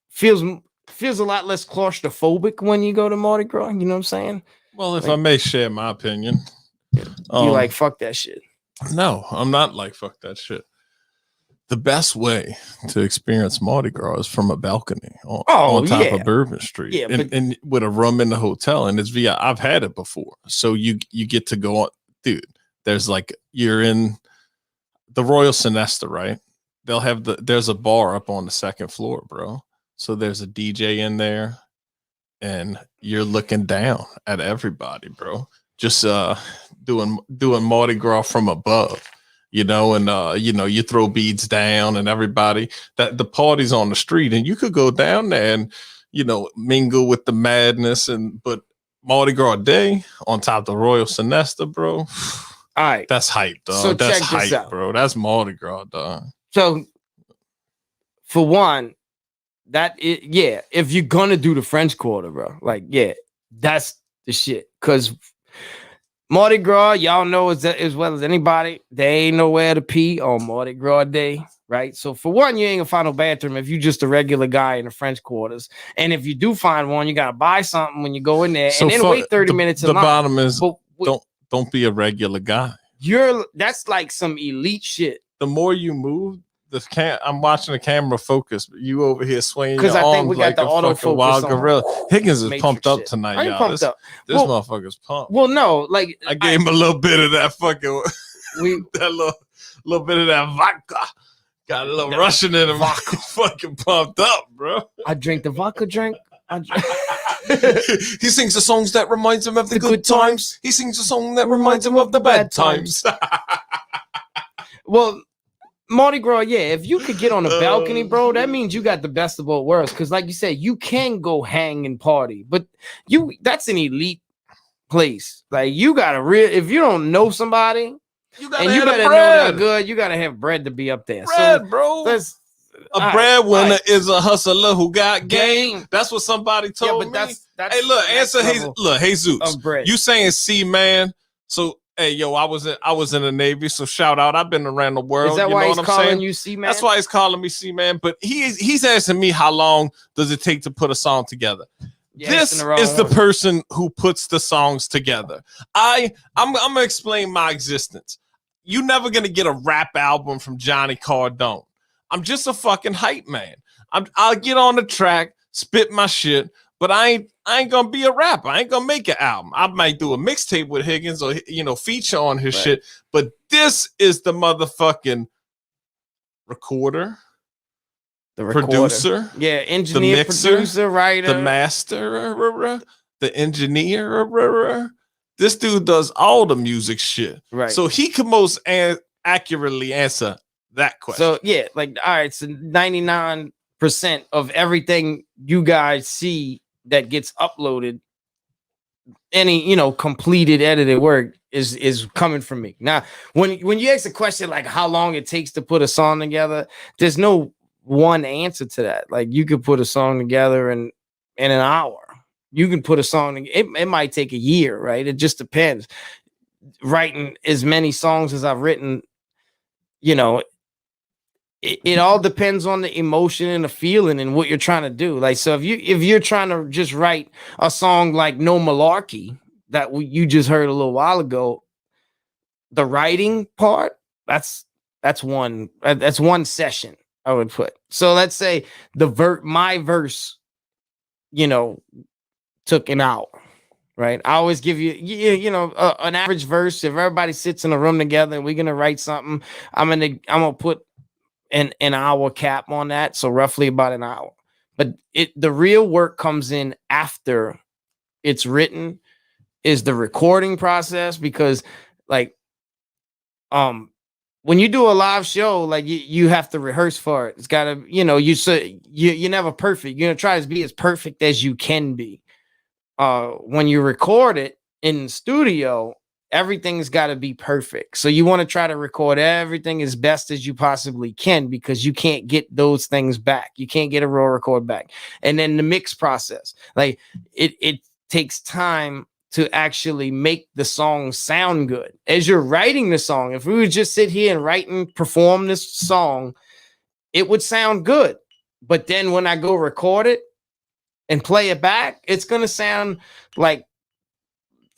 feels a lot less claustrophobic when you go to Mardi Gras. You know what I'm saying? Well, if like, I may share my opinion, you like fuck that shit. No, I'm not like fuck that shit. The best way to experience Mardi Gras is from a balcony on top of Bourbon Street, and with a room in the hotel, and it's via. I've had it before, so you get to go on, dude. There's like you're in the Royal Sinesta, right? They'll have there's a bar up on the second floor, bro. So there's a DJ in there, and you're looking down at everybody, bro. Just doing Mardi Gras from above. You know, and you know, you throw beads down and everybody that the party's on the street, and you could go down there and, you know, mingle with the madness. But Mardi Gras Day on top of the Royal Sinesta, bro. All right, that's hype, dog. So that's check this hype, out. Bro. That's Mardi Gras, dog. So for one, if you're gonna do the French Quarter, bro, like that's the shit. Cause Mardi Gras, y'all know as well as anybody, there ain't nowhere to pee on Mardi Gras Day, right? So for one, you ain't gonna find no bathroom if you're just a regular guy in the French Quarters. And if you do find one, you gotta buy something when you go in there, and then wait 30 minutes. The bottom is don't be a regular guy. That's like some elite shit. The more you move, I'm watching the camera focus, but you over here swinging your I think arms we got like the a auto fucking wild gorilla. Higgins is pumped up shit. tonight, I ain't y'all. pumped up. This motherfucker's pumped. Well, no, like I gave him a little bit of that fucking that little bit of that vodka. Got a little Russian in him. Fucking pumped up, bro. I drink the vodka drink. He sings the songs that reminds him of the good times. He sings a song that reminds him of the bad times. Well, Mardi Gras, if you could get on a balcony, bro, that means you got the best of both worlds. Because, like you said, you can go hang and party, but that's an elite place. Like, you gotta if you don't know somebody, you gotta know they're good, you gotta have bread to be up there. Bread, bro. A breadwinner is a hustler who got game. That's what somebody told me. That's hey, look, answer Jesus. You saying C, man? So Hey, yo, I was in the Navy, so shout out. I've been around the world. Is that you why know he's what I'm calling saying? you C-Man? That's why he's calling me C-Man. But he's asking me how long does it take to put a song together. You're This asking the wrong is the one. person who puts the songs together. I'm gonna explain my existence. You're never gonna get a rap album from Johnny Cardone. I'm just a fucking hype man. I'll get on the track, spit my shit, but I ain't gonna be a rapper. I ain't gonna make an album. I might do a mixtape with Higgins or feature on his shit. But this is the motherfucking recorder, The recorder. producer, Yeah, engineer, mixer, producer, writer. the master, the engineer. This dude does all the music shit. Right. So he can most accurately answer that question. So yeah, like all right, so 99% of everything you guys see that gets uploaded, any completed edited work is coming from me. Now, when you ask a question like how long it takes to put a song together, there's no one answer to that. Like you could put a song together in an hour. You can put a song. It might take a year, right? It just depends. Writing as many songs as I've written, it all depends on the emotion and the feeling and what you're trying to do. Like, so if you're trying to just write a song like No Malarkey that you just heard a little while ago, the writing part, that's one session I would put. So let's say my verse, took an hour, right? I always give you, an average verse. If everybody sits in a room together and we're gonna write something, I'm gonna put an hour cap on that, so roughly about an hour. But the real work comes in after it's written, is the recording process, because like when you do a live show, like you have to rehearse for it. It's gotta, you're never perfect. You're gonna try to be as perfect as you can be. When you record it in the studio, everything's got to be perfect. So you want to try to record everything as best as you possibly can, because you can't get those things back. You can't get a raw record back. And then the mix process, like it takes time to actually make the song sound good. As you're writing the song, if we would just sit here and write and perform this song, it would sound good. But then when I go record it and play it back, it's going to sound like,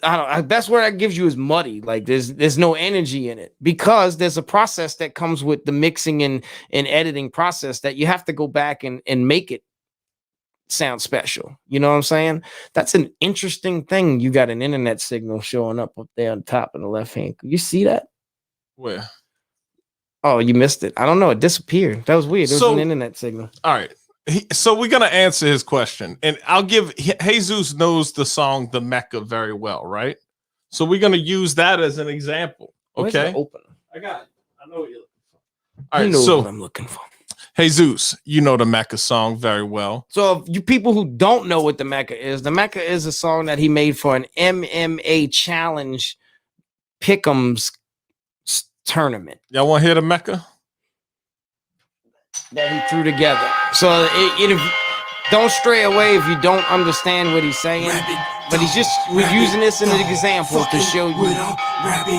I don't know, the best word I gives you is muddy. Like there's no energy in it, because there's a process that comes with the mixing and editing process that you have to go back and make it sound special. You know what I'm saying? That's an interesting thing. You got an internet signal showing up there on top in the left hand. You see that? Where? Oh, you missed it. I don't know. It disappeared. That was weird. It was an internet signal. All right. So we're going to answer his question, and I'll give Jesus knows the song The Mecca very well, right? So we're going to use that as an example. Okay. Open. I got it. I know what you're looking for. All right. Know So what I'm looking for. Jesus, you know the Mecca song very well. So if you people who don't know what the Mecca is a song that he made for an MMA challenge pick'ems tournament Y'all want to hear the Mecca? that he threw together. So don't stray away if you don't understand what he's saying. But we're using this as an example to show you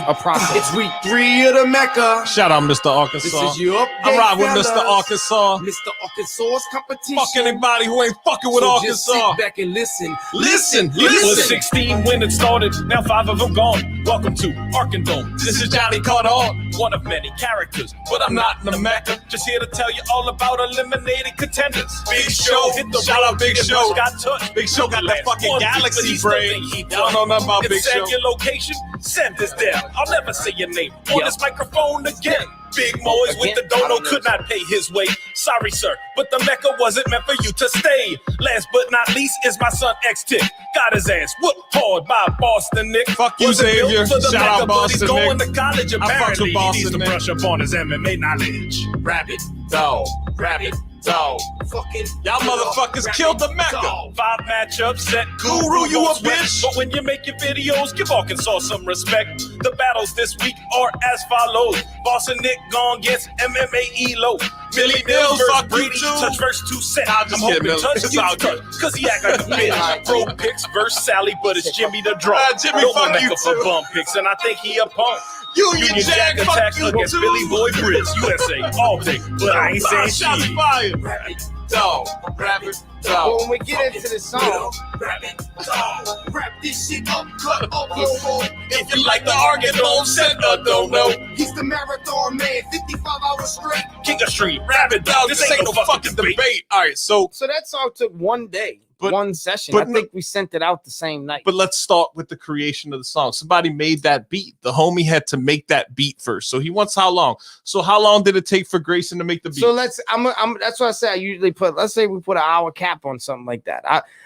a process. It's week 3 of the Mecca. Shout out, Mr. Arkansas. This is your I'm riding with fellas. Mr. Arkansas. Mr. Arkansas's competition. Fuck anybody who ain't fucking with So just Arkansas. sit back and listen. Listen. It was 16 when it started, now 5 of them gone. Welcome to Arkandome. This is Johnny Cardone, one of many characters, but I'm not in the Mecca. Just here to tell you all about eliminated contenders. Big Show hit the Shout out Big Show. Got touched. Big Show got that fucking One galaxy piece, but he brain. still think he Y'all don't know nothing about Big Send Show. your location, send this there. I'll never say your name on this microphone again. Big Moise with the dono could not pay his way. Sorry, sir, but the Mecca wasn't meant for you to stay. Last but not least is my son X-Tick. Got his ass whooped hard by Boston Nick. Fuck you, Wasn't built Xavier. for the Shout out Mecca, but he's Boston going Nick. to college. I fuck with Apparently, he Boston needs to Nick. brush up on his MMA knowledge. Rabbit, dog, rabbit, dog. Fucking Y'all motherfuckers killed the Mecca. 5 matchups set Guru, you a bitch. But when you make your videos, give Arkansas some respect. The battles this week are as follows. Boss and Nick gone against MMA Elo. Millie Mills fuck versus you Brady. too. Touch verse 2 set. Nah, just I'm kidding, hoping Millie. Touch It's you all good. touch, cause he act like a bitch. Pro picks versus Sally, but it's Jimmy the draw. Jimmy, No fuck one you make up for too. bum picks, and I think he a punk. Union Jack Jack, attack fuck you against too. Billy Boy Briz. USA all day, but I ain't saying Shots shit. fired. rabbit, dog. Rabbit, But dog. when we get into the song, Rabbit, dog. Wrap this shit up, cut up, roll. If you like the argument, don't send a don't know. He's the marathon man, 55 hours straight. King of Street, Rabbit Dog, Dog. this ain't no fucking debate. All right, so that song took one day, But- one session. but I think we sent it out the same night. but let's start with the creation of the song. Somebody made that beat. The homie had to make that beat first. So he wants how long? So how long did it take for Grayson to make the beat? So that's what I say. I usually put, let's say we put an hour cap on something like that.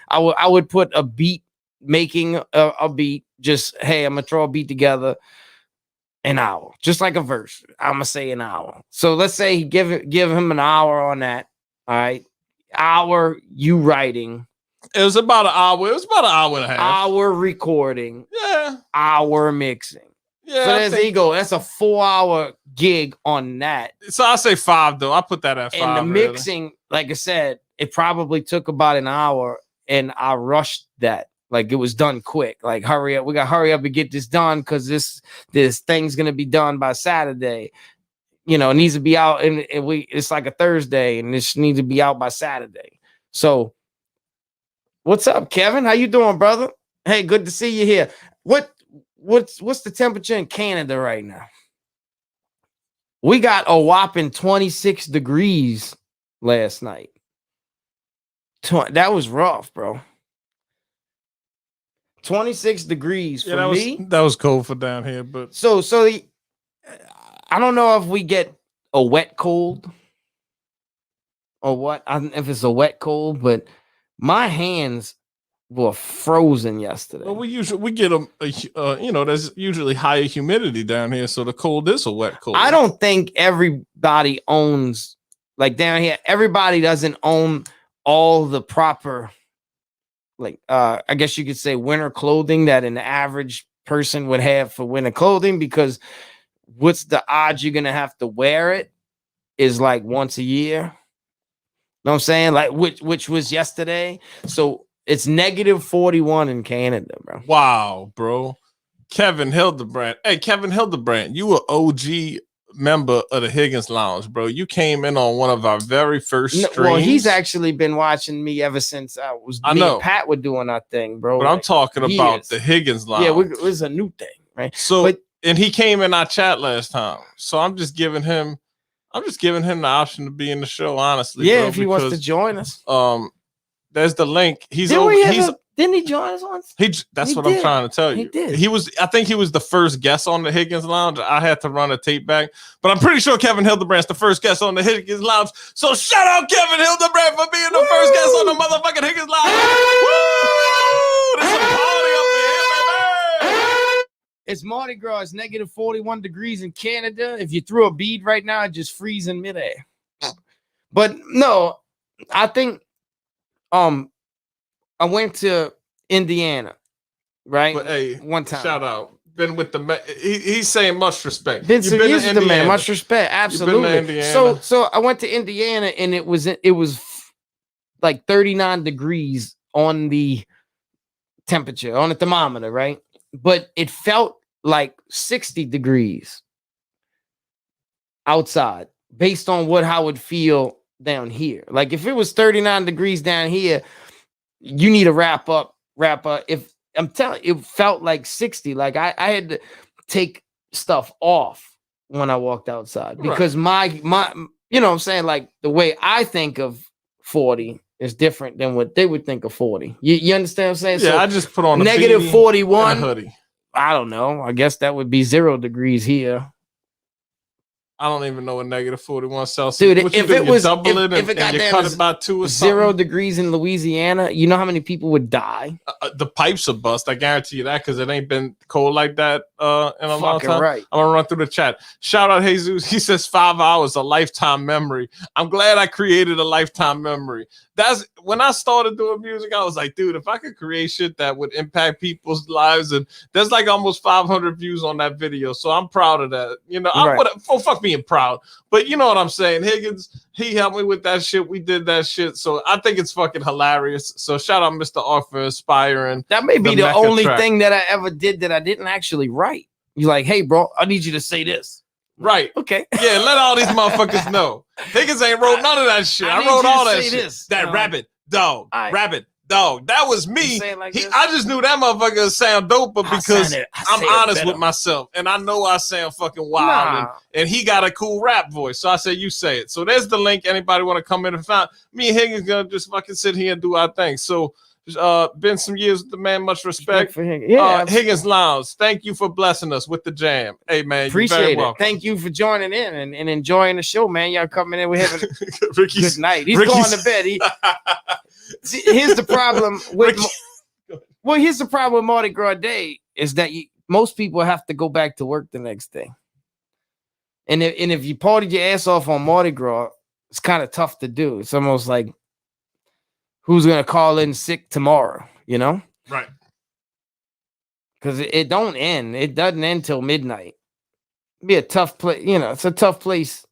I would put a beat, making a beat, just, hey, I'm gonna throw a beat together, an hour, just like a verse. I'm gonna say an hour. So let's say give him an hour on that. All right, hour you writing, It was about an hour. It was about an hour and a half. hour recording, Yeah. hour mixing. Yeah. So I there's think- ego. That's a 4-hour gig on that. so I say 5 though. I put that at 5. And the really. mixing, like I said, it probably took about an hour, and I rushed that. Like it was done quick. Like hurry up, we got to hurry up and get this done because this thing's gonna be done by Saturday. You know, it needs to be out, and it's like a Thursday, and this needs to be out by Saturday. So, what's up, Kevin? How you doing, brother? Hey, good to see you here. What's the temperature in Canada right now? We got a whopping 26 degrees last night. That was rough, bro. 26 degrees for Yeah, me. that was cold for down here, but So I don't know if we get a wet cold or what. I don't know if it's a wet cold, but my hands were frozen yesterday. well, we get there's usually higher humidity down here, so the cold is a wet cold. I don't think everybody owns, like down here, everybody doesn't own all the proper, like I guess you could say, winter clothing that an average person would have for winter clothing, because what's the odds you're gonna have to wear it is like once a year. Know what I'm saying? Like which was yesterday. So it's -41 in Canada, bro. Wow, bro. Kevin Hildebrand. Hey, Kevin Hildebrand, you were OG member of the Higgins Lounge, bro. You came in on one of our very first streams. Well, he's actually been watching me ever since I me know. and Pat were doing our thing, bro. but I'm like, talking about years. the Higgins Lounge. Yeah, it was a new thing, right? So but- and he came in our chat last time. So I'm just giving him the option to be in the show, honestly. Yeah, bro, if he wants to because, join us. there's the link. He's Didn't over. we He's ever, didn't he join us once? that's He what I'm did. trying to tell you. He did. I think he was the first guest on the Higgins Lounge. I had to run a tape back, but I'm pretty sure Kevin Hildebrand's the first guest on the Higgins Lounge. So shout out Kevin Hildebrand for being the first guest on the motherfucking Higgins Lounge. Woo! There's a party up there, baby. It's Mardi Gras. It's -41 degrees in Canada. If you threw a bead right now, it just freeze in midair. But no, I think I went to Indiana, right? But hey, one time. shout out. Been with the he's saying much respect. Been You've some been to years with the man. Indiana. Much respect. Absolutely. Indiana. So I went to Indiana, and it was like 39 degrees on the temperature, on the thermometer, right? But it felt like 60 degrees outside based on how it would feel down here. Like if it was 39 degrees down here, you need a wrap up. If I'm telling you, it felt like 60. Like I had to take stuff off when I walked outside because my you know what I'm saying, like the way I think of 40 is different than what they would think of 40. You understand what I'm saying? Yeah, So I just put on a negative beanie 41. and a hoodie. I don't know. I guess that would be 0 degrees here. I don't even know what -41 Celsius. Dude, What you if do? it You was double if, it if it and got you down cut to it by 2 or 0 something. degrees in Louisiana, you know how many people would die? The pipes are bust. I guarantee you that because it ain't been cold like that in a long Fucking time. right. I'm gonna run through the chat. Shout out Jesus. He says 5 hours, a lifetime memory. I'm glad I created a lifetime memory. That's when I started doing music. I was like, dude, if I could create shit that would impact people's lives, and there's like almost 500 views on that video, so I'm proud of that. You know, I Right. would fuck being proud, but you know what I'm saying. Higgins, he helped me with that shit. We did that shit, so I think it's fucking hilarious. So shout out Mr. Art for inspiring. That may be the Mecca only track. thing that I ever did that I didn't actually write. You're like, hey, bro, I need you to say this. Right. Okay. Yeah, let all these motherfuckers know. Higgins ain't wrote none of that shit. I I need wrote you to all that say shit. this. That rabbit dog. All right. Rabbit dog. That was me. You say it like this? I just knew that motherfucker sound dope, but I because say it I'm honest better. with myself and I know I sound fucking wild Nah. and he got a cool rap voice. So I said, you say it. So there's the link. Anybody want to come in and find me and Higgins gonna just fucking sit here and do our thing. So been some years with the man, much respect. For Higgins. Yeah, Higgins Lounge, thank you for blessing us with the jam. Hey man, appreciate you're very it. welcome. Thank you for joining in and enjoying the show, man. Y'all coming in. We're having a Ricky's, good night. He's Ricky's- going to bed. See, here's the problem with here's the problem with Mardi Gras Day is that most people have to go back to work the next day. And if you partied your ass off on Mardi Gras, it's kind of tough to do. It's almost like who's gonna call in sick tomorrow, you know? Right. Because it don't end. It doesn't end till midnight. It'd be a tough place, you know. It's a tough place.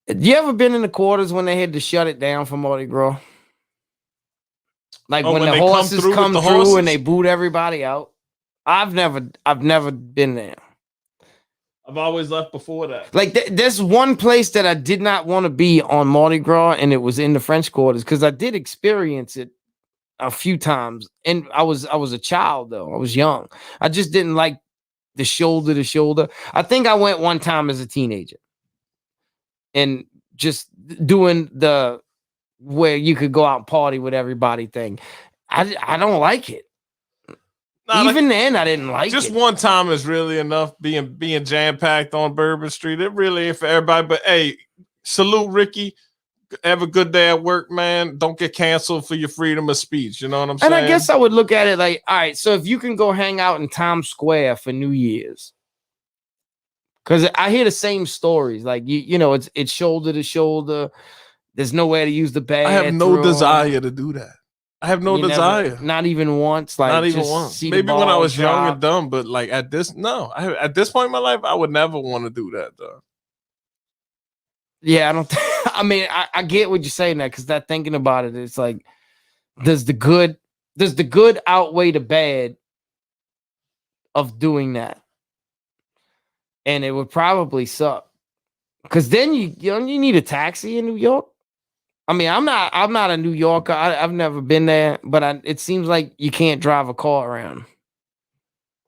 You ever been in the quarters when they had to shut it down for Mardi Gras? Like when the horses come through and they boot everybody out. I've never been there. I've always left before that. Like there's one place that I did not want to be on Mardi Gras, and it was in the French Quarters because I did experience it a few times, and I was a child though. I was young. I just didn't like the shoulder to shoulder. I think I went one time as a teenager, and just doing the where you could go out and party with everybody thing. I don't like it. Even then, I didn't like just it. One time is really enough. Being jam packed on Bourbon Street, it really ain't for everybody. But hey, salute Ricky. Have a good day at work, man. Don't get canceled for your freedom of speech. You know what I'm saying? And I guess I would look at it like, all right, so if you can go hang out in Times Square for New Year's, because I hear the same stories. Like you know, it's shoulder to shoulder. There's nowhere to use the bathroom. I have no desire to do that. I have no desire. Not even once. Like not even just once. see the Maybe when I ball was young drop. and dumb, but like at this point in my life, I would never want to do that though. Yeah, I don't. I mean, I get what you're saying that because that thinking about it, it's like, does the good outweigh the bad of doing that? And it would probably suck because then you need a taxi in New York. I mean, I'm not a New Yorker. I've never been there, but it seems like you can't drive a car around,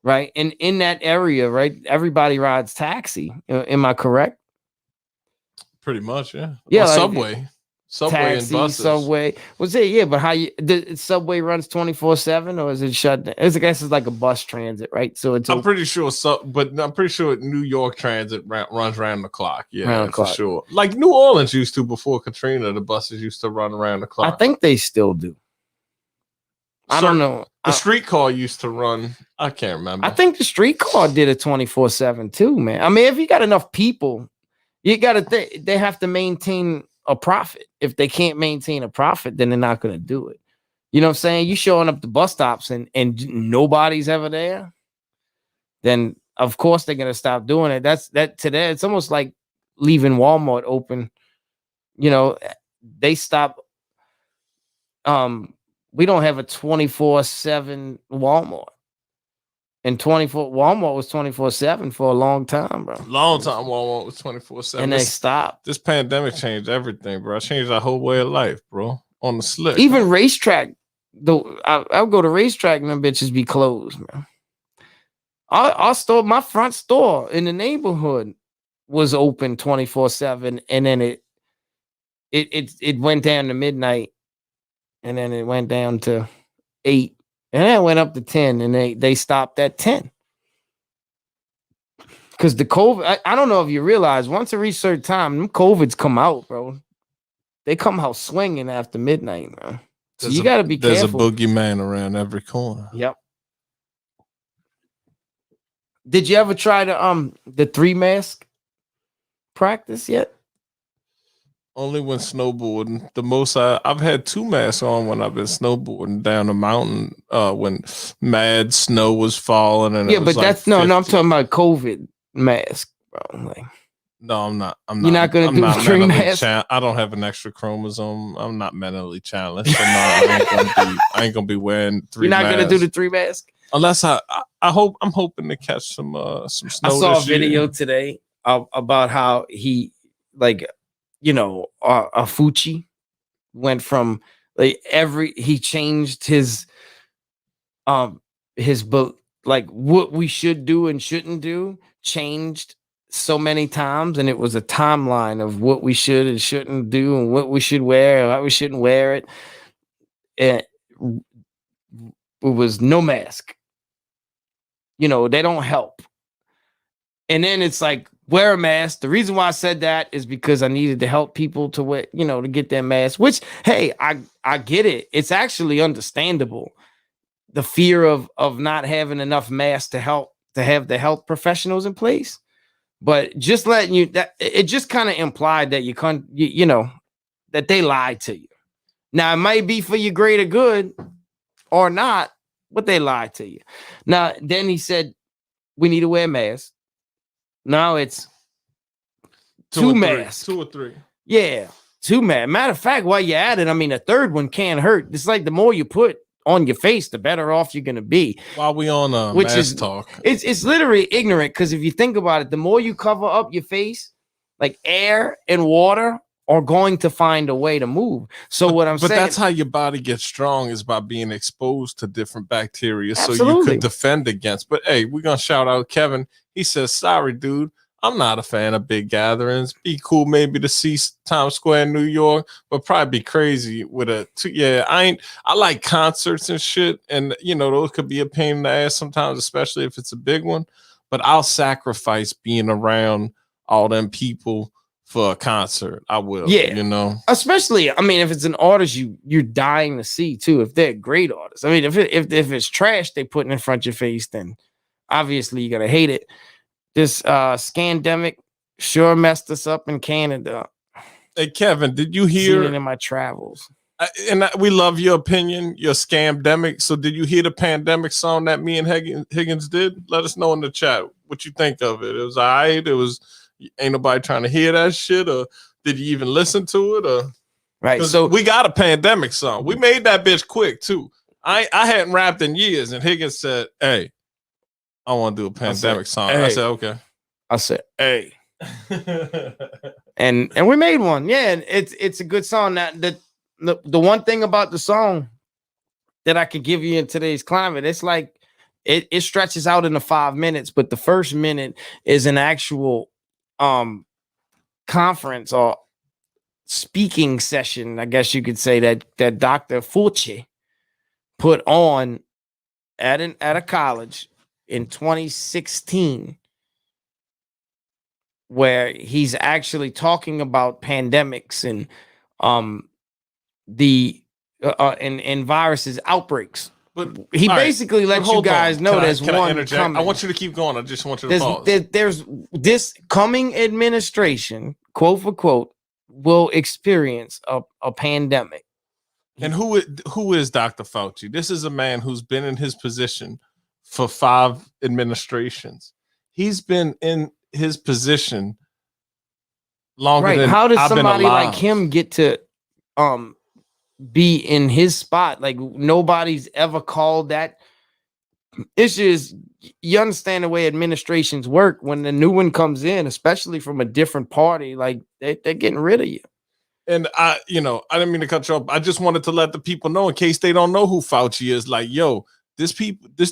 right? And in that area, right, everybody rides taxi. Am I correct? Pretty much, yeah. Yeah, Or like, subway taxi, and buses. Subway. Was it? Yeah, but the Subway runs 24/7, or is it shut down? I guess it's like a bus transit, right? So it's. I'm pretty sure. But I'm pretty sure New York Transit runs around the clock. Yeah, Round the for clock. sure. Like New Orleans used to before Katrina. The buses used to run around the clock. I think they still do. I don't know. The streetcar used to run. I can't remember. I think the streetcar did a 24/7 too, man. I mean, if you got enough people, you got to think they have to maintain a profit. If they can't maintain a profit, then they're not going to do it. You know what I'm saying? You showing up to bus stops and nobody's ever there, then of course they're going to stop doing it. That today. It's almost like leaving Walmart open. You know, they stop. We don't have a 24/7 Walmart. And Walmart was 24/7 for a long time, bro. Long time Walmart was 24/7. And they stopped. This pandemic changed everything, bro. It changed our whole way of life, bro. On the slick. Even racetrack, though, I'll go to racetrack and them bitches be closed, man. Our store, my front store in the neighborhood was open 24/7, and then it went down to midnight, and then it went down to 8. And then it went up to 10, and they stopped at 10. Because the COVID, I don't know if you realize, once a research time, them COVIDs come out, bro. They come out swinging after midnight, man. So you got to be careful. There's a boogeyman around every corner. Yep. Did you ever try the 3 mask practice yet? Only when snowboarding. The most I've had 2 masks on when I've been snowboarding down the mountain when mad snow was falling and yeah, but that's no, I'm talking about COVID mask, bro. Like, no, I'm not. You're not gonna do the 3 mask. I don't have an extra chromosome. I'm not mentally challenged. So no, I ain't gonna be wearing 3. You're not gonna do the 3 mask unless I'm hoping to catch some snow. I saw a video today about how he Fucci went from he changed his what we should do and shouldn't do changed so many times, and it was a timeline of what we should and shouldn't do and what we should wear and how we shouldn't wear it. And it was no mask. They don't help. And then it's like, wear a mask. The reason why I said that is because I needed to help people to wear, to get their mask, which, hey, I get it. It's actually understandable. The fear of not having enough masks to have the health professionals in place. But just letting you, that it just kind of implied that that they lied to you. Now, it might be for your greater good or not, but they lied to you. Now, then he said, we need to wear masks. Now it's 2 masks. 2 or 3. Yeah, 2 masks. Matter of fact, while you're at it, I mean, a 3rd one can't hurt. It's like the more you put on your face, the better off you're gonna be. While we on mask talk, it's literally ignorant, because if you think about it, the more you cover up your face, like air and water are going to find a way to move. So what I'm saying, but that's how your body gets strong, is by being exposed to different bacteria, Absolutely. so you could defend against. But hey, we're gonna shout out Kevin. He says, "Sorry, dude. I'm not a fan of big gatherings. Be cool maybe to see Times Square in New York, but probably be crazy with I like concerts and shit, and those could be a pain in the ass sometimes, especially if it's a big one. But I'll sacrifice being around all them people for a concert. I will. Yeah, especially, I mean, if it's an artist you're dying to see too, if they're great artists. I mean, if it's trash they putting in front of your face, then obviously you're gonna hate it. This scandemic sure messed us up in Canada. Hey, Kevin, did you hear it in my travels? We love your opinion, your scamdemic. So did you hear the pandemic song that me and Higgins did? Let us know in the chat what you think of it. It was all right. It was, ain't nobody trying to hear that shit, or did you even listen to it? Or right. So we got a pandemic song. We made that bitch quick too. I hadn't rapped in years, and Higgins said, "Hey, I want to do a pandemic song." Hey. I said, "Okay." I said, "Hey," and we made one. Yeah, and it's a good song. That the one thing about the song that I could give you in today's climate, it's like it stretches out into 5 minutes, but the first minute is an actual conference or speaking session, I guess you could say, that Dr. Fucci put on at a college in 2016, where he's actually talking about pandemics and and viruses outbreaks. But he basically lets you guys know there's one coming. I want you to keep going. I just want you to pause. There's this coming administration, quote for quote, will experience a pandemic. And who is Dr. Fauci? This is a man who's been in his position for 5 administrations. He's been in his position longer than How does I've somebody been alive. like him get to be in his spot? Like, nobody's ever called that. It's just, you understand the way administrations work. When the new one comes in, especially from a different party, like they're getting rid of you. And I didn't mean to cut you off. I just wanted to let the people know, in case they don't know who Fauci is, like, yo, this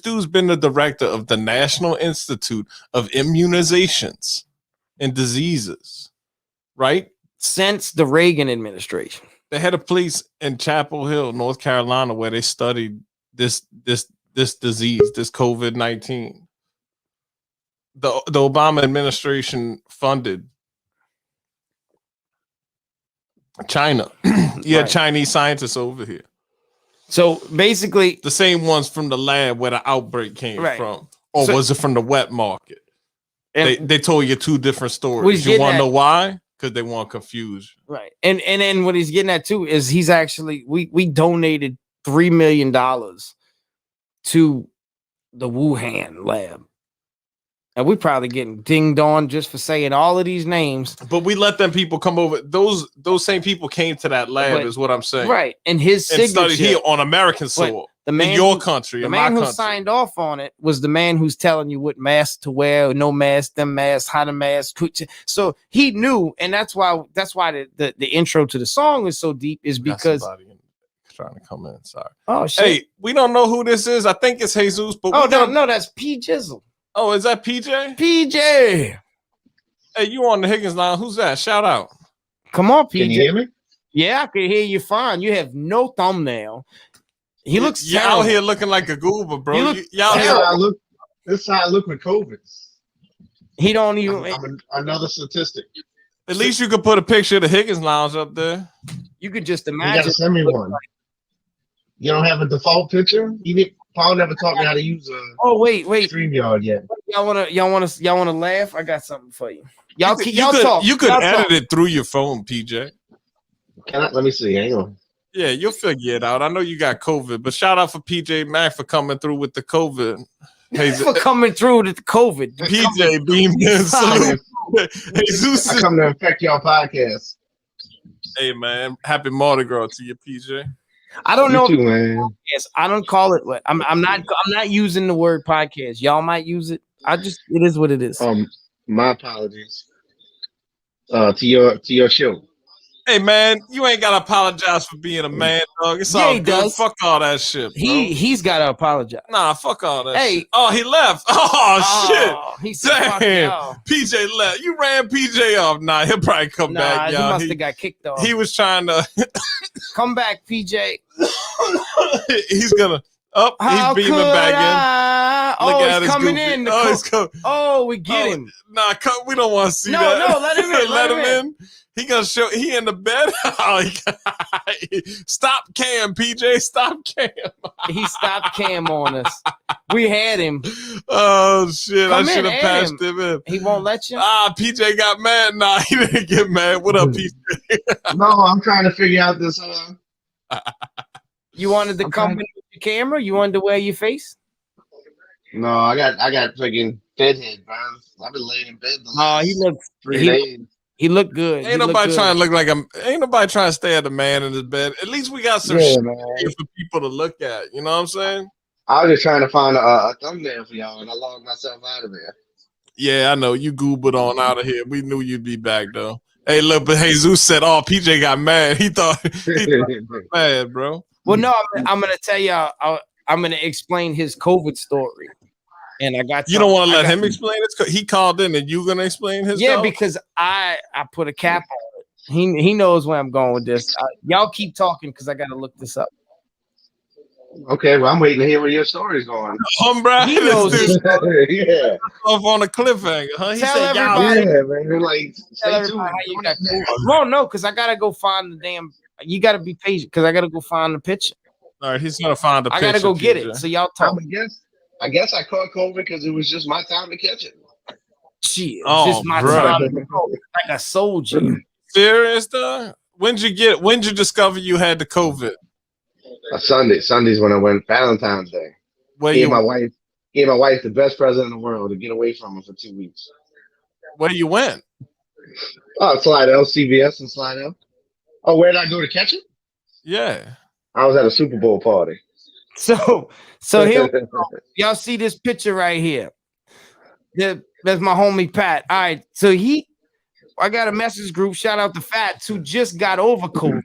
dude's been the director of the National Institute of Immunizations and Diseases, right? Since the Reagan administration. They had a place in Chapel Hill, North Carolina, where they studied this disease, this COVID-19. the Obama administration funded China. You had Right. Chinese scientists over here. So basically, The same ones from the lab where the outbreak came Right. from. Or So- was it from the wet market? and They told you two different What stories. he's You getting want to at- know why? Because they want confusion. right, and then what he's getting at too is he's actually we donated $3 million to the Wuhan lab, and we probably getting dinged on just for saying all of these names. But we let them people come over. Those same people came to that lab, But- is what I'm saying. Right, and his And signature. studied here on American soil. the man in your who- country, the in man my who country. signed off on it was the man who's telling you what mask to wear, no mask, them masks, how to mask. So he knew, and that's why the intro to the song is so deep, is Got because somebody trying to come in. Sorry. oh shit. Hey, we don't know who this is. I think it's Jesus, but Oh we gotta, no, that's P Jizzle. Oh, is that PJ? PJ. Hey, you on the Higgins line? Who's that? Shout out. Come on, PJ. Can you hear me? Yeah, I can hear you fine. You have no thumbnail. He looks you terrible. out here looking like a goober, bro. You look Y'all That's here. how I look. This is how I look with COVID. He don't even. Another statistic. At least you could put a picture of the Higgins Lounge up there. You could just You gotta imagine. send me one. You don't have a default picture? Paul never taught me how to use a Oh wait. StreamYard yet. Y'all wanna laugh? I got something for you. Y'all You could Y'all edit talk. it through your phone, PJ. Let me see. Hang on. Yeah, you'll figure it out. I know you got COVID, but shout out for PJ Mack for coming through with the COVID. Hey, For coming through the COVID. PJ beamed in. Salute. Jesus. I come to infect y'all podcast. Hey man, happy Mardi Gras to you, PJ. I don't You know. too, man. Yes, I don't call it what I'm not using the word podcast. Y'all might use it. It is what it is. My apologies. To your show. Hey man, you ain't gotta apologize for being a man, dog. It's Yeah, all he good. does. Fuck all that shit, bro. He's gotta apologize. Nah, fuck all that Hey. shit. Oh, he left. Oh, Oh, he said, fuck Damn. y'all. shit. PJ left. You ran PJ off. Nah, he'll probably come Nah, back, he y'all. must have got kicked off. He was trying to Come back, PJ. he's gonna How he's could beaming back I? in. Look Oh, at he's his coming goofy. in. Oh, he's coming. Oh, we get Oh, him. Nah, we don't want to see No, that. no, let him in, Let him in. He gonna show. He in the bed. Oh, stop Cam, PJ. Stop Cam. He stopped Cam on us. We had him. Oh shit! Come I in, should have add passed him. him in. He won't let you. PJ got mad. Nah, he didn't get mad. What up, PJ? No, I'm trying to figure out this. You wanted to I'm come trying- in with your camera? You wanted to wear your face? No, I got freaking bedhead, bro. I've been laying in bed the Oh, last he looked 3 he, days. he looked good. Ain't nobody trying to look like a. Ain't nobody trying to stay at the man in his bed. At least we got some Yeah, shit man. here for people to look at. You know what I'm saying? I was just trying to find a thumbnail for y'all, and I logged myself out of there. Yeah, I know. You goobered on out of here. We knew you'd be back though. Hey, look, but Jesus said, "Oh, PJ got mad. He thought mad, bro." Well, no, I'm gonna tell y'all. I'm gonna explain his COVID story, and I got You don't want to let something. him explain it? He called in, and you gonna explain his? Yeah, call? because I put a cap on it. He knows where I'm going with this. Y'all keep talking because I got to look this up. Okay, well, I'm waiting to hear where your story's going. Bro, He knows this dude Yeah, off on a cliffhanger, huh? He Tell said, "Y'all." everybody- yeah, man. They're like, Tell stay tuned. everybody how you got COVID. No, no, because I gotta go find the damn. You gotta be patient because I gotta go find the picture. All right, he's gonna find the. I gotta picture, go get PJ. it. So y'all talk. I guess I caught COVID because it was just my time to catch it. Shit, Oh, it's just my bro. time. to go. Like I sold you. Serious though? When'd you discover you had the COVID? Sunday's when I went Valentine's Day. Where Gave my you wife the best present in the world to get away from her for 2 weeks. where you went? Oh, Slidell, CVS in Slidell. Oh, where did I go to catch it? Yeah. I was at a Super Bowl party. So here y'all see this picture right here. That's my homie Pat. All right, so I got a message group. Shout out to Fats who just got over COVID.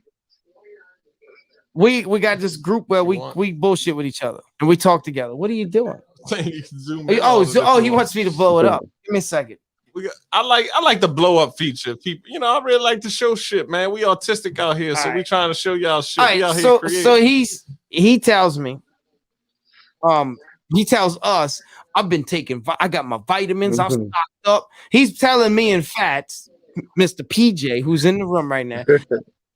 We got this group where we bullshit with each other and we talk together. What are you doing? Zoom in Oh, on it if he you wants me to blow it up. Give me a second. I like the blow up feature. People, I really like to show shit, man. We autistic out here, so All we right. trying to show y'all shit. All We right, out so here creating. he tells me, he tells us, I've been taking. I got my vitamins. I'm Mhm. stocked up. He's telling me in Fats, Mr. PJ, who's in the room right now.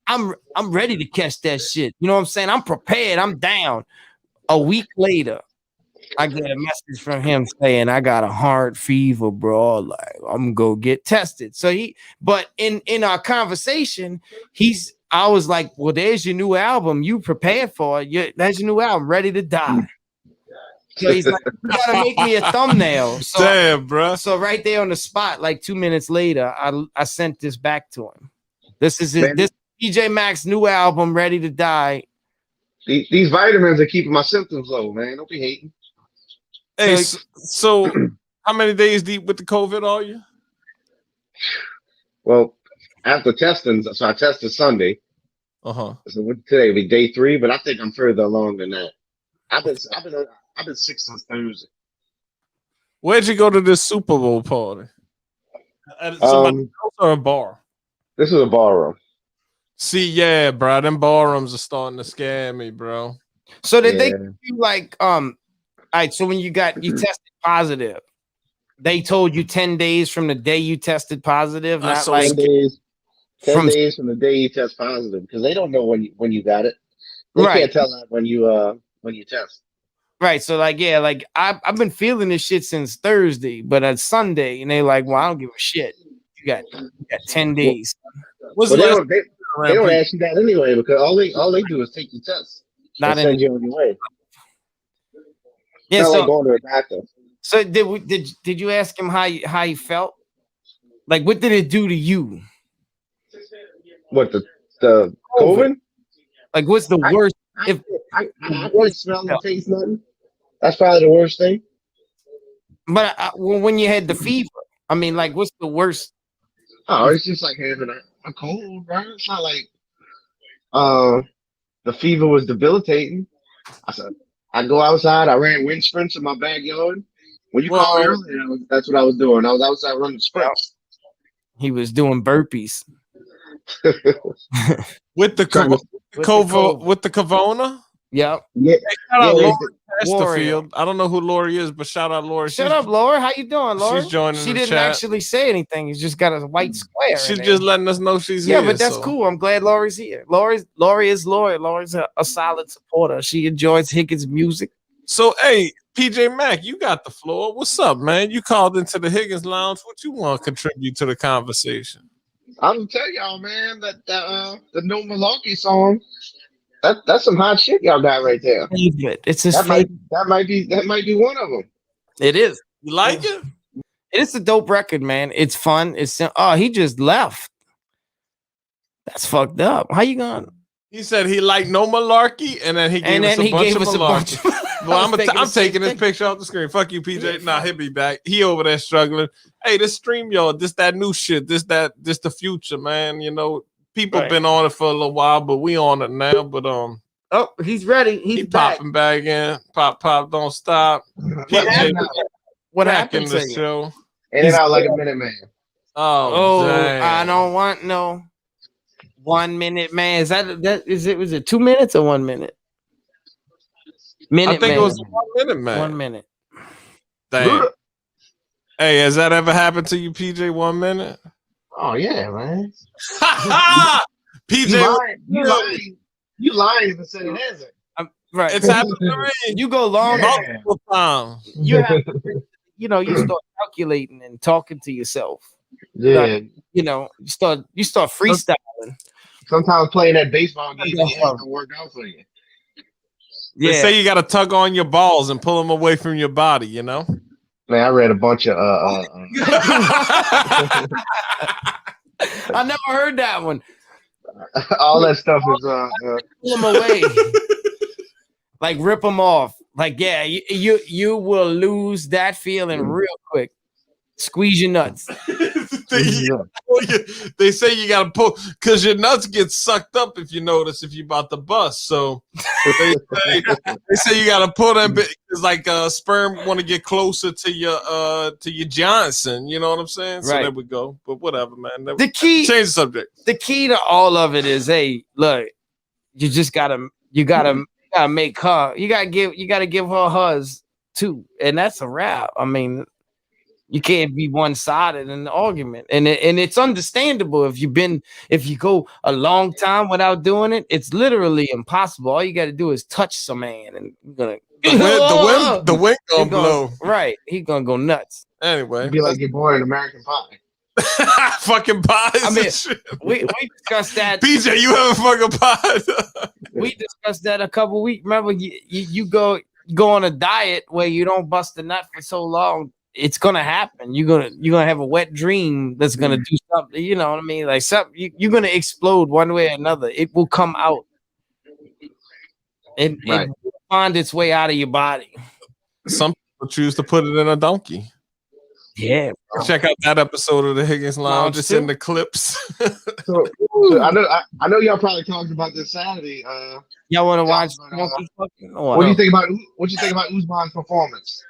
I'm ready to catch that shit. You know what I'm saying? I'm prepared. I'm down. A week later, I get a message from him saying I got a hard fever, bro. Like I'm gonna go get tested. So but in our conversation, I was like, well, there's your new album. You prepared for it. That's your new album, Ready to Die. So he's like, you gotta make me a thumbnail. Damn, bro. So right there on the spot, like 2 minutes later, I sent this back to him. This is Man. this PJ Maxx new album, Ready to Die. These vitamins are keeping my symptoms low, man. Don't be hating. Hey, so how many days deep with the COVID are you? Well, after testing, so I tested Sunday. Uh-huh. So today will be day 3, but I think I'm further along than that. I've been sick since Thursday. Where'd you go to this Super Bowl party? At somebody's house or a bar? This is a ballroom. See, yeah, bro. Them ballrooms are starting to scare me, bro. So did they give you like all right, so when you tested positive, they told you 10 days from the day you tested positive, not so like 10 days from the day you test positive, because they don't know when you got it. They can't tell that when you test. Right. So like, yeah, like I've been feeling this shit since Thursday, but it's Sunday, and they like, well, I don't give a shit. You got 10 days. Well, they don't ask you that anyway, because all they do is take your test and send you on your way. Yeah, not so like going to a doctor. So did you ask him how he felt? Like, what did it do to you? What the COVID? Like, what's the worst? I can't smell and taste nothing. That's probably the worst thing. But when you had the fever, I mean, like, what's the worst? Oh, it's just like having a cold, right? It's not like the fever was debilitating. I said, I go outside, I ran wind sprints in my backyard. When you called earlier, that's what I was doing. I was outside running sprints. He was doing burpees. with the Kavona? Yep. Yeah. Shout out Lori Chesterfield. I don't know who Lori is, but shout out Lori. Shut up, Lori. How you doing, Lori? She's joining. She didn't actually say anything. He's just got a white square. She's just letting us know she's here. Yeah, but that's cool. I'm glad Lori's here. Lori is Lori. Lori's a solid supporter. She enjoys Higgins' music. So, hey, PJ Mack, you got the floor. What's up, man? You called into the Higgins Lounge. What you want to contribute to the conversation? I'm gonna tell y'all, man, that the No Malarkey song, that's some hot shit y'all got right there. It's his favorite. That might be one of them. It is. You like it? It's a dope record, man. It's fun. He just left. That's fucked up. How you going? He said he liked No Malarkey, and then he gave us a bunch of malarkey. Well, I'm taking this picture off the screen. Fuck you, PJ. Nah, he'll be back. He over there struggling. Hey, this StreamYard, this that new shit. This the future, man. You know, people been on it for a little while, but we on it now. But oh, he's ready. He's popping back in. Pop, don't stop. PJ, what happened to show? In and out like a minute man. Oh, I don't want no 1 minute man. Was it 2 minutes or 1 minute? I think it was 1 minute, man. 1 minute. Damn. Hey, has that ever happened to you, PJ? 1 minute? Oh yeah, man. PJ, you lying if you said it hasn't. Right. It's happened to me. You go long multiple times. You have you start calculating and talking to yourself. Yeah. Like, you start freestyling. Sometimes playing that baseball game doesn't work out for you. They say you got to tug on your balls and pull them away from your body, you know? Man, I read a bunch of I never heard that one. All that stuff is pull them away. Like rip them off. Like, yeah, you will lose that feeling real quick. Squeeze your nuts. They say you gotta pull because your nuts get sucked up if you about to bust. So they say you gotta pull them because like sperm want to get closer to your Johnson. You know what I'm saying? So there we go. But whatever, man. The key change the subject. The key to all of it is, hey, look, you just gotta make her. You gotta give her hers too, and that's a wrap. I mean, you can't be one-sided in the argument, and it's understandable if you go a long time without doing it. It's literally impossible. All you got to do is touch some man, and you're gonna the wind gonna blow. Right, he's gonna go nuts. Anyway, It'd be like your boy in American Pie. Fucking pies. I mean, and shit. we discussed that. PJ, you have a fucking pie. We discussed that a couple weeks. Remember, you go on a diet where you don't bust a nut for so long. It's gonna happen. You're gonna have a wet dream that's gonna do something. You know what I mean? Like something you're gonna explode one way or another. It will come out. It will find its way out of your body. Some people choose to put it in a donkey. Yeah, bro. Check out that episode of the Higgins Lounge. It's in the clips. So I know y'all probably talked about this Saturday. Y'all want to watch? What do you think about Usman's performance?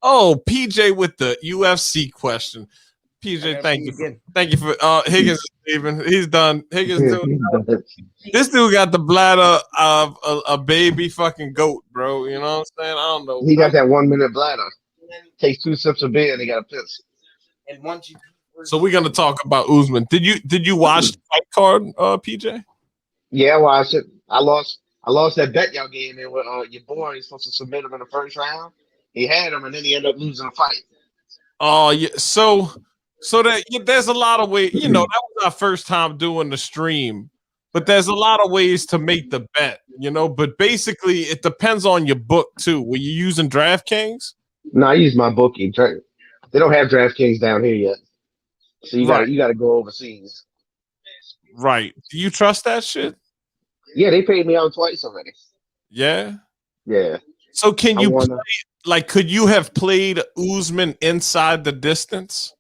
Oh, PJ with the UFC question. PJ, thank you for Higgins. Steven, he's done. Higgins, this dude got the bladder of a baby fucking goat, bro. You know what I'm saying? I don't know. He got that 1 minute bladder. Takes 2 sips of beer and he got a piss. And once you, so we're gonna talk about Usman. Did you watch the fight card, PJ? Yeah, I watched it. I lost that bet y'all gave me with your boy. He's supposed to submit him in the first round. He had him, and then he ended up losing the fight. Oh yeah, so that there's a lot of ways. You know, that was our first time doing the stream, but there's a lot of ways to make the bet. You know, but basically it depends on your book too. Were you using DraftKings? No, I use my bookie. They don't have DraftKings down here yet, so you gotta go overseas. Right? Do you trust that shit? Yeah, they paid me out twice already. Yeah. Yeah. So can you play, like? Could you have played Usman inside the distance?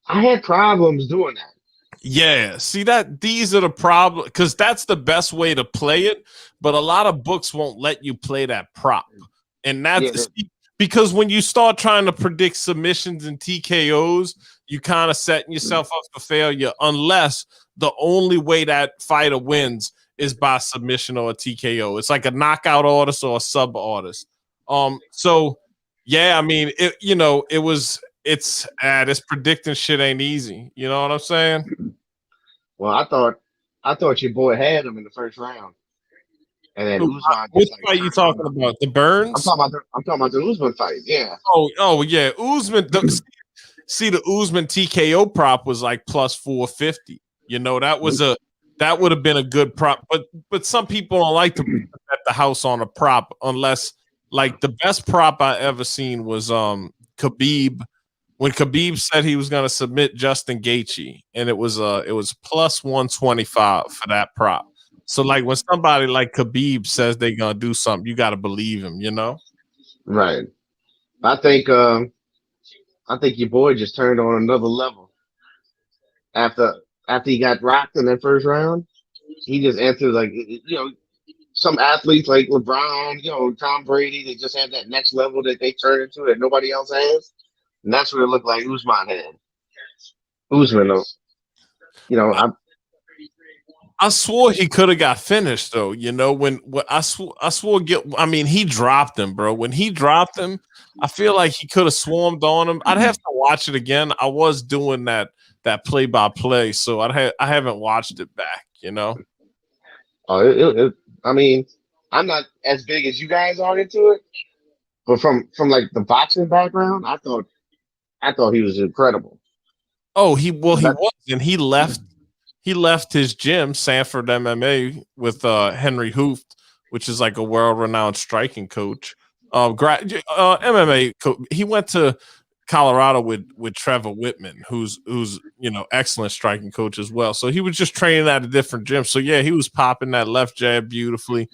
I had problems doing that. Yeah, see that these are the problems because that's the best way to play it, but a lot of books won't let you play that prop, and that's because when you start trying to predict submissions and TKOs, you kind of setting yourself up for failure unless the only way that fighter wins is by submission or a TKO. It's like a knockout artist or a sub artist. So yeah, I mean, it's this predicting shit ain't easy. You know what I'm saying? Well, I thought your boy had him in the first round, and then Usman. Which fight you talking about? The Burns? I'm talking about the Usman fight. Yeah. Oh yeah, Usman. See, the Usman TKO prop was like plus 450. You know, that would have been a good prop, but some people don't like to bet the house on a prop unless, like, the best prop I ever seen was Khabib, when Khabib said he was going to submit Justin Gaethje, and it was plus 125 for that prop. So like when somebody like Khabib says they're going to do something, you got to believe him, you know? Right. I think your boy just turned on another level after he got rocked in that first round. He just entered, like, some athletes like LeBron, Tom Brady, they just have that next level that they turn into that nobody else has. And that's what it looked like Usman had. Usman, though. I swore he could have got finished, though. You know, when I swore he dropped him, bro. When he dropped him, I feel like he could have swarmed on him. I'd have to watch it again. I was doing that play-by-play, so I haven't watched it back, you know? Oh, I mean, I'm not as big as you guys are into it, but from like the boxing background, I thought he was incredible. Oh, he was, and he left his gym, Sanford MMA, with Henry Hooft, which is like a world-renowned striking coach. MMA coach. He went to Colorado with Trevor Whitman, who's excellent striking coach as well. So he was just training at a different gym. So yeah, he was popping that left jab beautifully.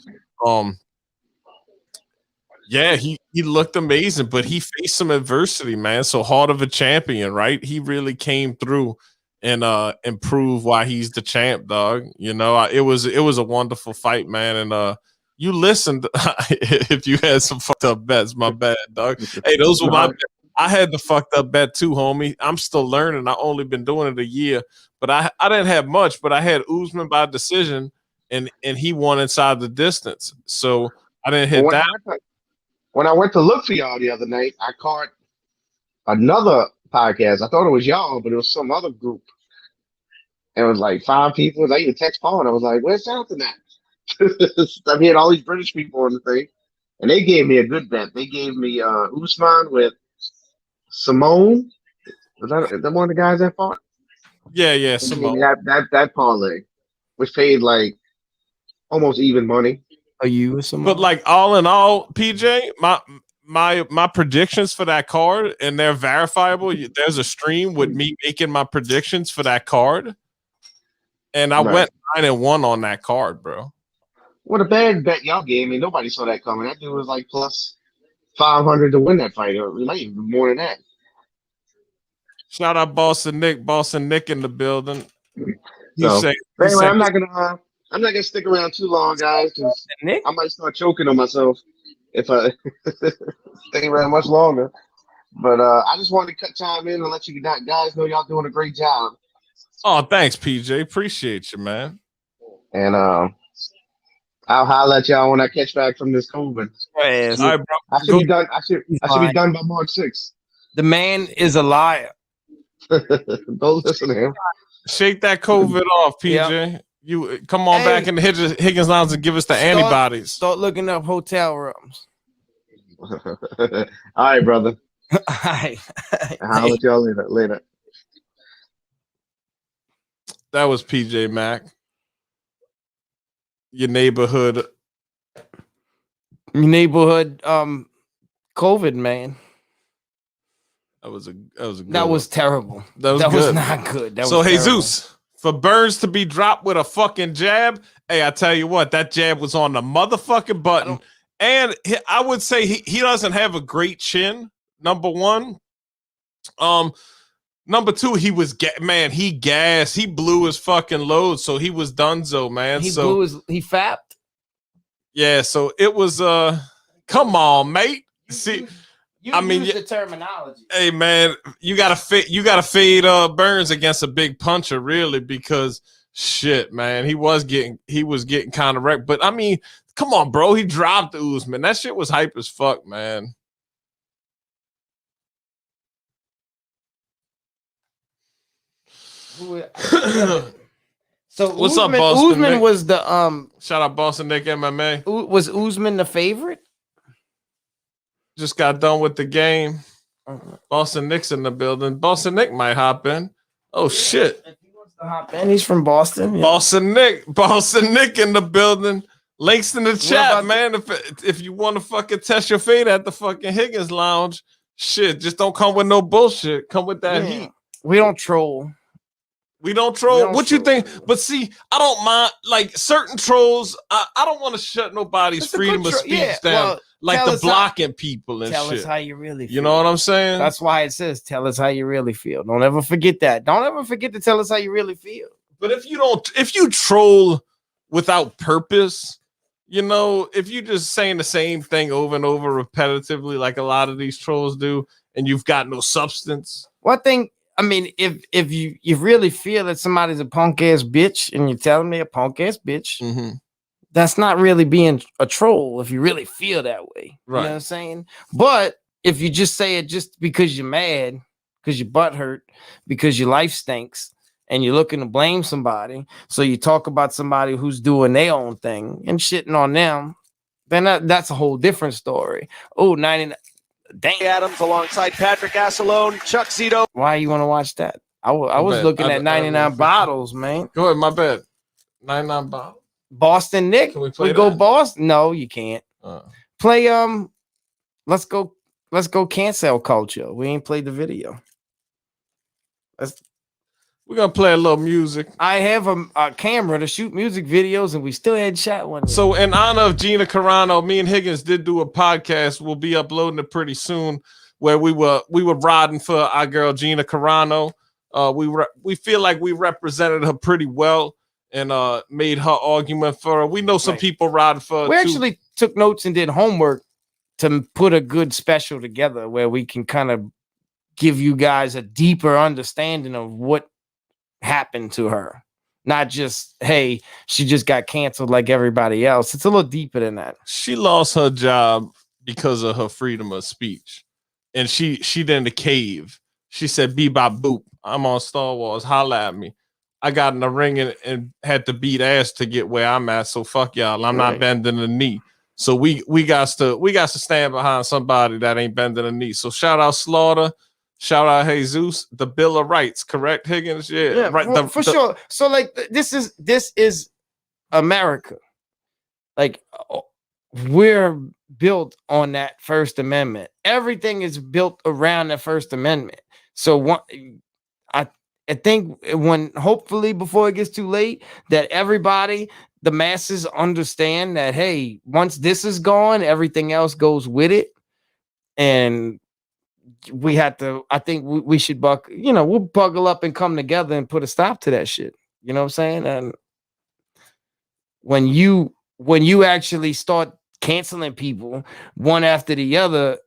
Yeah, he looked amazing, but he faced some adversity, man. So heart of a champion, right? He really came through and improved why he's the champ, dog. You know, it was a wonderful fight, man. And you listened if you had some fucked up bets, my bad, dog. Hey, those were my bets. I had the fucked up bet too, homie. I'm still learning. I only been doing it a year, but I didn't have much, but I had Usman by decision and he won inside the distance. So I didn't hit that. when I went to look for y'all the other night, I caught another podcast. I thought it was y'all, but it was some other group. And it was like 5 people. I even text Paul and I was like, where's Jonathan at? I had all these British people on the thing. And they gave me a good bet. They gave me Usman with Simone. Is that one of the guys that fought? Yeah, They gave me Simone. that parlay, which paid like almost even money. Are you some? But like all in all, PJ, my predictions for that card, and they're verifiable. There's a stream with me making my predictions for that card, and I Right. went 9-1 on that card, bro. What a bad bet y'all gave me. Nobody saw that coming. That dude was like plus 500 to win that fight, or like even more than that. Shout out Boston Nick in the building. So, He anyway, said I'm not gonna stick around too long, guys, because Nick? I might start choking on myself if I stay around much longer. But I just wanted to cut time in and let you guys know y'all doing a great job. Oh, thanks, PJ. Appreciate you, man. And I'll holler at y'all when I catch back from this COVID. All right, bro. I should be done. I should be done by March 6th. The man is a liar. Don't listen to him. Shake that COVID off, PJ. You come on back in the Higgins Lounge and give us the antibodies. Start looking up hotel rooms. All right, brother. I'll let y'all later. That was PJ Mack. Your neighborhood COVID man. That was a good That one. was terrible. That was That good. was not good. That So was terrible. Jesus, for Burns to be dropped with a fucking jab, hey, I tell you what, that jab was on the motherfucking button. And I would say he doesn't have a great chin, number one. Number two, he was he gassed. He blew his fucking load, so he was donezo, man. He fapped. Yeah, so it was come on, mate. See, I mean, use the terminology. Hey man, you gotta fade Burns against a big puncher, really, because shit, man, he was getting kind of wrecked. But I mean, come on, bro, he dropped Usman. That shit was hype as fuck, man. So what's Usman, up, Boston Usman Nick? was the Shout out Boston Nick MMA. Was Usman the favorite? Just got done with the game. Boston Nick's in the building. Boston Nick might hop in. Oh shit. If he wants to hop in, he's from Boston. Yeah. Boston Nick in the building. Links in the chat, man. If you want to fucking test your fate at the fucking Higgins Lounge, shit, just don't come with no bullshit. Come with that heat. We don't troll. We don't troll. What you think? But see, I don't mind like certain trolls. I don't want to shut nobody's freedom of speech down, like the blocking people and tell shit. Us how you really feel. You know what I'm saying? That's why it says tell us how you really feel. Don't ever forget that. Don't ever forget to tell us how you really feel. But if you troll without purpose, you know, if you just saying the same thing over and over repetitively, like a lot of these trolls do, and you've got no substance. One thing. I mean, if you really feel that somebody's a punk ass bitch and you're telling me a punk ass bitch, that's not really being a troll if you really feel that way. Right. You know what I'm saying? But if you just say it just because you're mad, because your butt hurt, because your life stinks, and you're looking to blame somebody, so you talk about somebody who's doing their own thing and shitting on them, then that's a whole different story. Oh, 99. Dang. Adams alongside Patrick Assalone, Chuck Zito. Why you want to watch that? I was looking at 99 bottles, man. Go ahead, my bad. 99 bottles. Boston Nick. Can we play go that? Boston. No, you can't. Play let's go cancel culture. We ain't played the video. We're gonna play a little music. I have a camera to shoot music videos, and we still hadn't shot one yet. So in honor of Gina Carano, me and Higgins did do a podcast. We'll be uploading it pretty soon, where we were riding for our girl Gina Carano. We feel like we represented her pretty well and made her argument for her. We know some people riding for her. We actually took notes and did homework to put a good special together where we can kind of give you guys a deeper understanding of what happened to her. Not just, hey, she just got canceled like everybody else. It's a little deeper than that. She lost her job because of her freedom of speech. And she did the cave. She said, "Bebop boop. I'm on Star Wars. Holla at me. I got in the ring and had to beat ass to get where I'm at. So fuck y'all. I'm not bending the knee." So we got to stand behind somebody that ain't bending the knee. So shout out Slaughter, shout out Jesus, the Bill of Rights, correct, Higgins? Yeah, right. For sure. So like this is America. Like we're built on that First Amendment. Everything is built around the First Amendment. So I think when hopefully before it gets too late, that everybody, the masses understand that, hey, once this is gone, everything else goes with it. And we have to, I think we should we'll buckle up and come together and put a stop to that shit. You know what I'm saying? And when you actually start canceling people one after the other,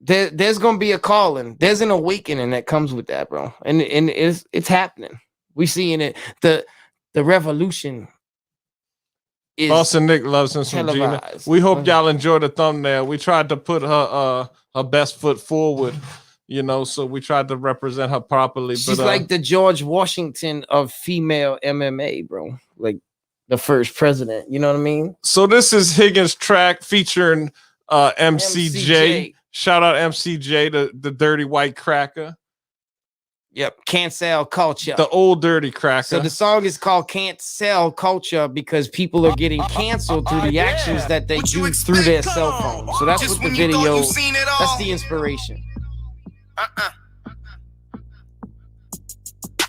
there's gonna be a calling. There's an awakening that comes with that, bro. And it's happening. We seeing it. The revolution is Boston Nick loves him some Gina. We hope y'all enjoy the thumbnail. We tried to put her best foot forward, so we tried to represent her properly. She's like the George Washington of female MMA, bro. Like the first president. You know what I mean? So this is Higgins' track featuring MCJ. Shout out MCJ, the dirty white cracker. Yep, cancel culture. The old dirty cracker. So the song is called Cancel Culture because people are getting canceled through the actions that they do through their cell phone. So that's what the video, that's the inspiration.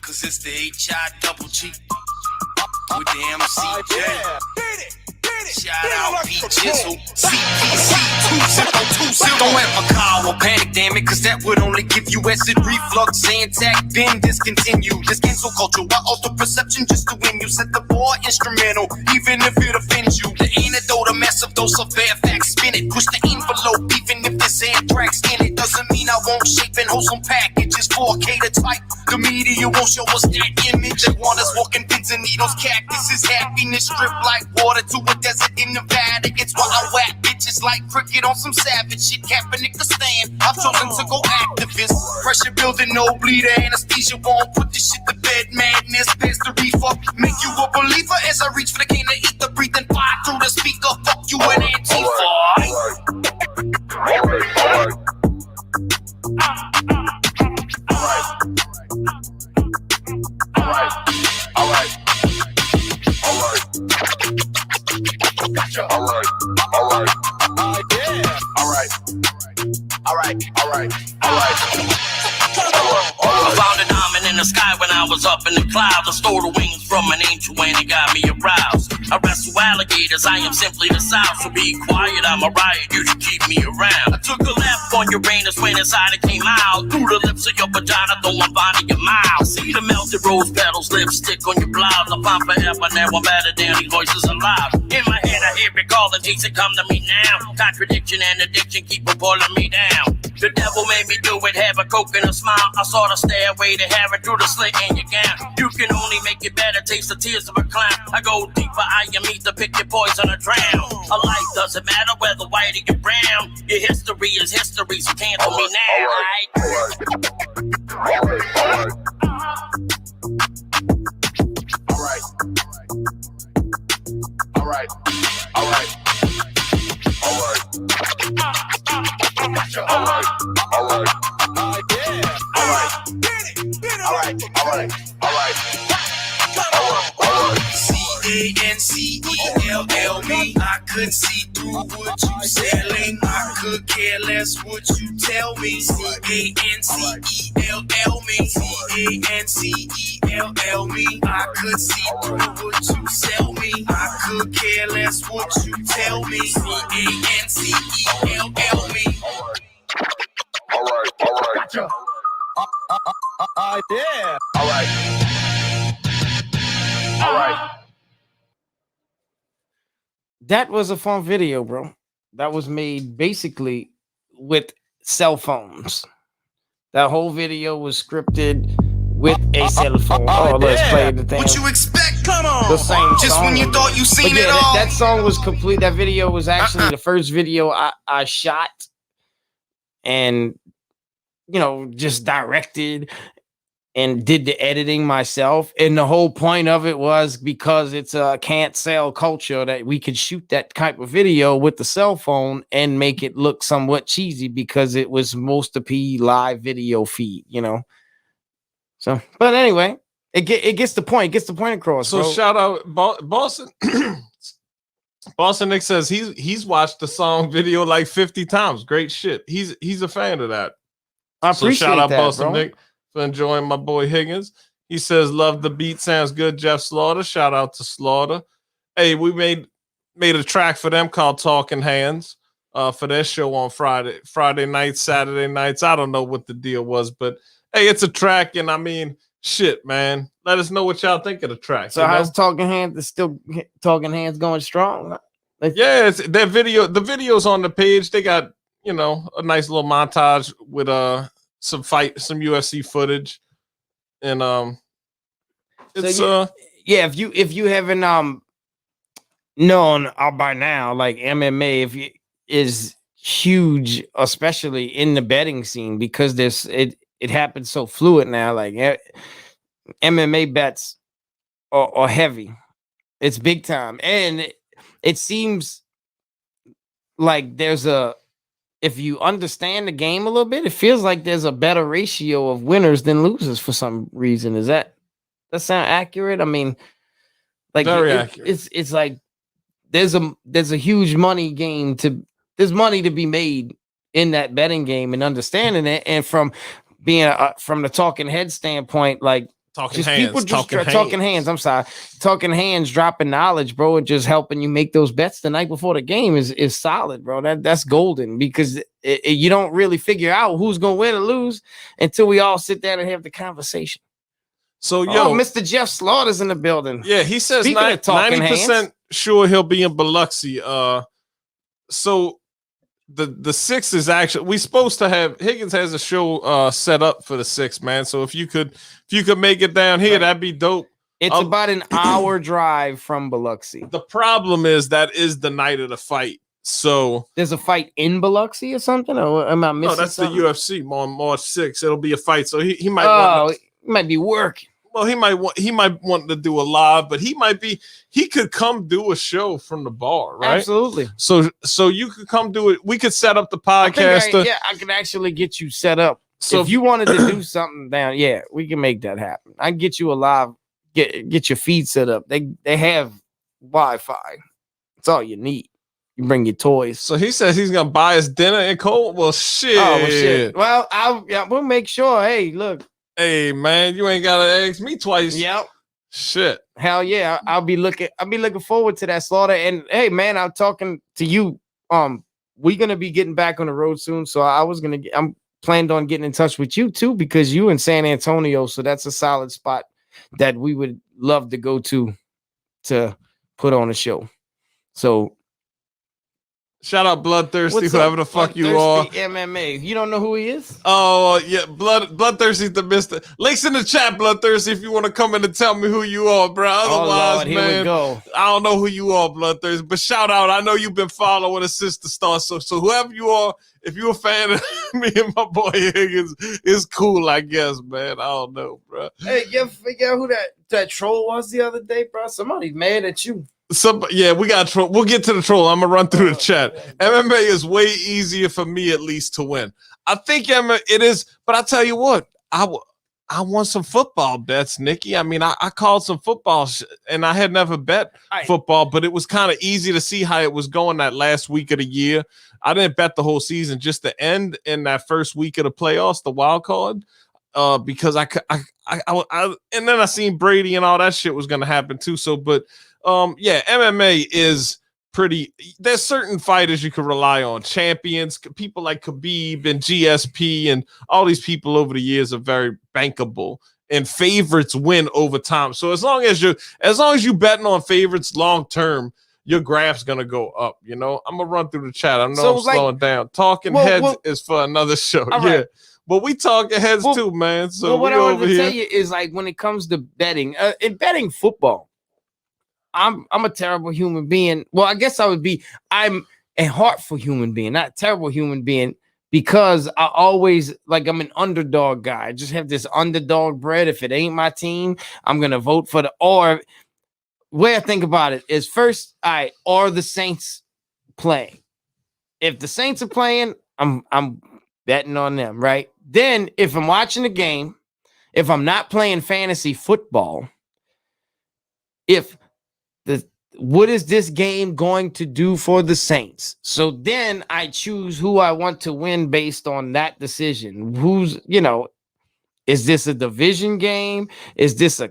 Cause it's the H-I-double-G with the MCJ. Shout out P-Jizzle, CPC, 2-0-2-0. Don't ever call or panic, damn it, cause that would only give you acid reflux, Zantac, then discontinue. This cancel culture, why alter perception just to win you? Set the bar instrumental, even if it offends you. The antidote, a massive dose of bad facts, spin it, push the envelope, even if there's anthrax in it. Doesn't mean I won't shape and wholesome packages, 4K to type. The media won't show us that image. They want us walking pins and needles, cactuses, happiness, strip like water to a desert in Nevada. It's why I whack bitches like cricket on some savage shit. Kaepernick to stand, I've chosen to go activist. Pressure building, no bleeder, anesthesia won't put this shit to bed. Madness, pass the reefer, make you a believer as I reach for the cane to eat the breathing fire through the speaker. Fuck you and Antifa. I found a diamond in the sky when I was up in the clouds. I stole the wings from an angel and it got me aroused. I wrestle alligators, I am simply the South. So be quiet, I'm a riot, you should keep me around. I took a left on Uranus when inside it came out. Through the lips of your vagina, though I'm finding your mouth. See the melted rose petals, lipstick on your blouse. I found forever, now I'm better than these voices alive. In my head I hear it calling, Jason, come to me now. Contradiction and addiction keep on pulling me down. The devil made me do it, have a coke and a smile. I saw the stairway to heaven through the slit in your gown. You can only make it better, taste the tears of a clown. I go deeper, I am meat to pick your poison or drown. A life doesn't matter whether white or you're brown. Your history is history, so cancel me now, C-A-N-C-E-L-L me. I could see through what you selling. I could care less what you tell me. C-A-N-C-E-L-L me. C-A-N-C-E-L-L me. I could see through what you sell me. I could care less what you tell me. C-A-N-C-E-L-L me. That was a fun video, bro. That was made basically with cell phones. That whole video was scripted with a cell phone. Oh, let's play the thing. What you expect? the same Just song. when you thought you But seen yeah, it all. that song was complete. That video was actually the first video I shot and, you know, just directed and did the editing myself. And the whole point of it was because it's a can't sell culture that we could shoot that type of video with the cell phone and make it look somewhat cheesy because it was most of P live video feed, you know. So, but anyway, it gets the point. It gets the point across. So bro. shout out Boston. Boston Nick says he's watched the song video like 50 times. Great shit. He's a fan of that. I So appreciate shout out that, Boston bro. Nick for enjoying my boy Higgins. He says, love the beat, sounds good. Jeff Slaughter. Shout out to Slaughter. Hey, we made a track for them called Talking Hands for their show on Friday nights, Saturday nights. I don't know what the deal was, but hey, it's a track, and I mean, shit, man. Let us know what y'all think of the track. So how's Talking Hands? Is still Talking Hands going strong? Yeah, it's their video. The video's on the page. They got, you know, a nice little montage with some UFC footage, and it's So yeah, if you haven't known by now, like MMA is huge, especially in the betting scene because it happens so fluid now. Like MMA bets are heavy. It's big time, and it seems like if you understand the game a little bit, it feels like there's a better ratio of winners than losers for some reason. Does that sound accurate? I mean, like very accurate. It's like there's a huge money game there's money to be made in that betting game and understanding it, and from being from the talking head standpoint, like Talking just hands, people just talking hands. I'm sorry, talking hands, dropping knowledge, bro, and just helping you make those bets the night before the game is solid, bro. That's golden because you don't really figure out who's gonna win or lose until we all sit down and have the conversation. So yo, Mr. Jeff Slaughter's in the building. Yeah, he says Speaking of talking 90% sure he'll be in Biloxi. So the 6th is actually we supposed to have Higgins has a show set up for the 6th, man. So if you could make it down here, that'd be dope. It's about an hour drive from Biloxi. The problem is that is the night of the fight. So there's a fight in Biloxi or something, or am I missing? No, that's something? the UFC on March 6th. It'll be a fight. So he might he might be working. Well, he might want to do a live, but he could come do a show from the bar, right? Absolutely. So you could come do it. We could set up the podcast. I could actually get you set up. So if you wanted to do something down, yeah, we can make that happen. I can get you a live, get your feed set up. They have Wi-Fi. That's all you need. You bring your toys. So he says he's gonna buy us dinner in Cold. Well, shit. Oh well, shit. Well, we'll make sure. Hey, look. Hey man, you ain't gotta ask me twice. Yep. Shit. Hell yeah. I'll be looking forward to that, Slaughter. And hey man, I'm talking to you. We're gonna be getting back on the road soon. So I'm planned on getting in touch with you too, because you in San Antonio. So that's a solid spot that we would love to go to put on a show. So shout out Bloodthirsty, whoever the fuck you are. MMA. You don't know who he is? Oh yeah, Bloodthirsty the Mister. Links in the chat, Bloodthirsty, if you want to come in and tell me who you are, bro. Otherwise, Lord, here we go. I don't know who you are, Bloodthirsty. But shout out, I know you've been following a sister star. So whoever you are, if you're a fan of me and my boy Higgins, it's cool, I guess, man. I don't know, bro. Hey, you ever figure out who that troll was the other day, bro? Somebody's mad at you. We got troll. We'll get to the troll. I'm gonna run through the chat. MMA is way easier for me, at least, to win. I think it is, but I tell you what, I want some football bets, Nikki. I mean, I called some football, and I had never bet football, but it was kind of easy to see how it was going that last week of the year. I didn't bet the whole season, just the end in that first week of the playoffs, the wild card, because I and then I seen Brady and all that shit was gonna happen too. So, but. Yeah, MMA is pretty. There's certain fighters you can rely on. Champions, people like Khabib and GSP, and all these people over the years are very bankable. And favorites win over time. So as long as you betting on favorites long term, your graph's gonna go up. You know, I'm gonna run through the chat. I know I'm slowing down. Talking heads is for another show. Yeah. Right. But we talking heads too, man. So what I wanted to tell you is, like, when it comes to betting, in betting football. I'm a terrible human being. Well, I guess I would be. I'm a heartful human being, not a terrible human being, because I always like I'm an underdog guy. I just have this underdog bread. If it ain't my team, I'm gonna vote for the or. Way I think about it is first, are the Saints playing? If the Saints are playing, I'm betting on them, right? Then if I'm watching the game, if I'm not playing fantasy football, if what is this game going to do for the Saints? So then I choose who I want to win based on that decision. Who's, is this a division game? Is this a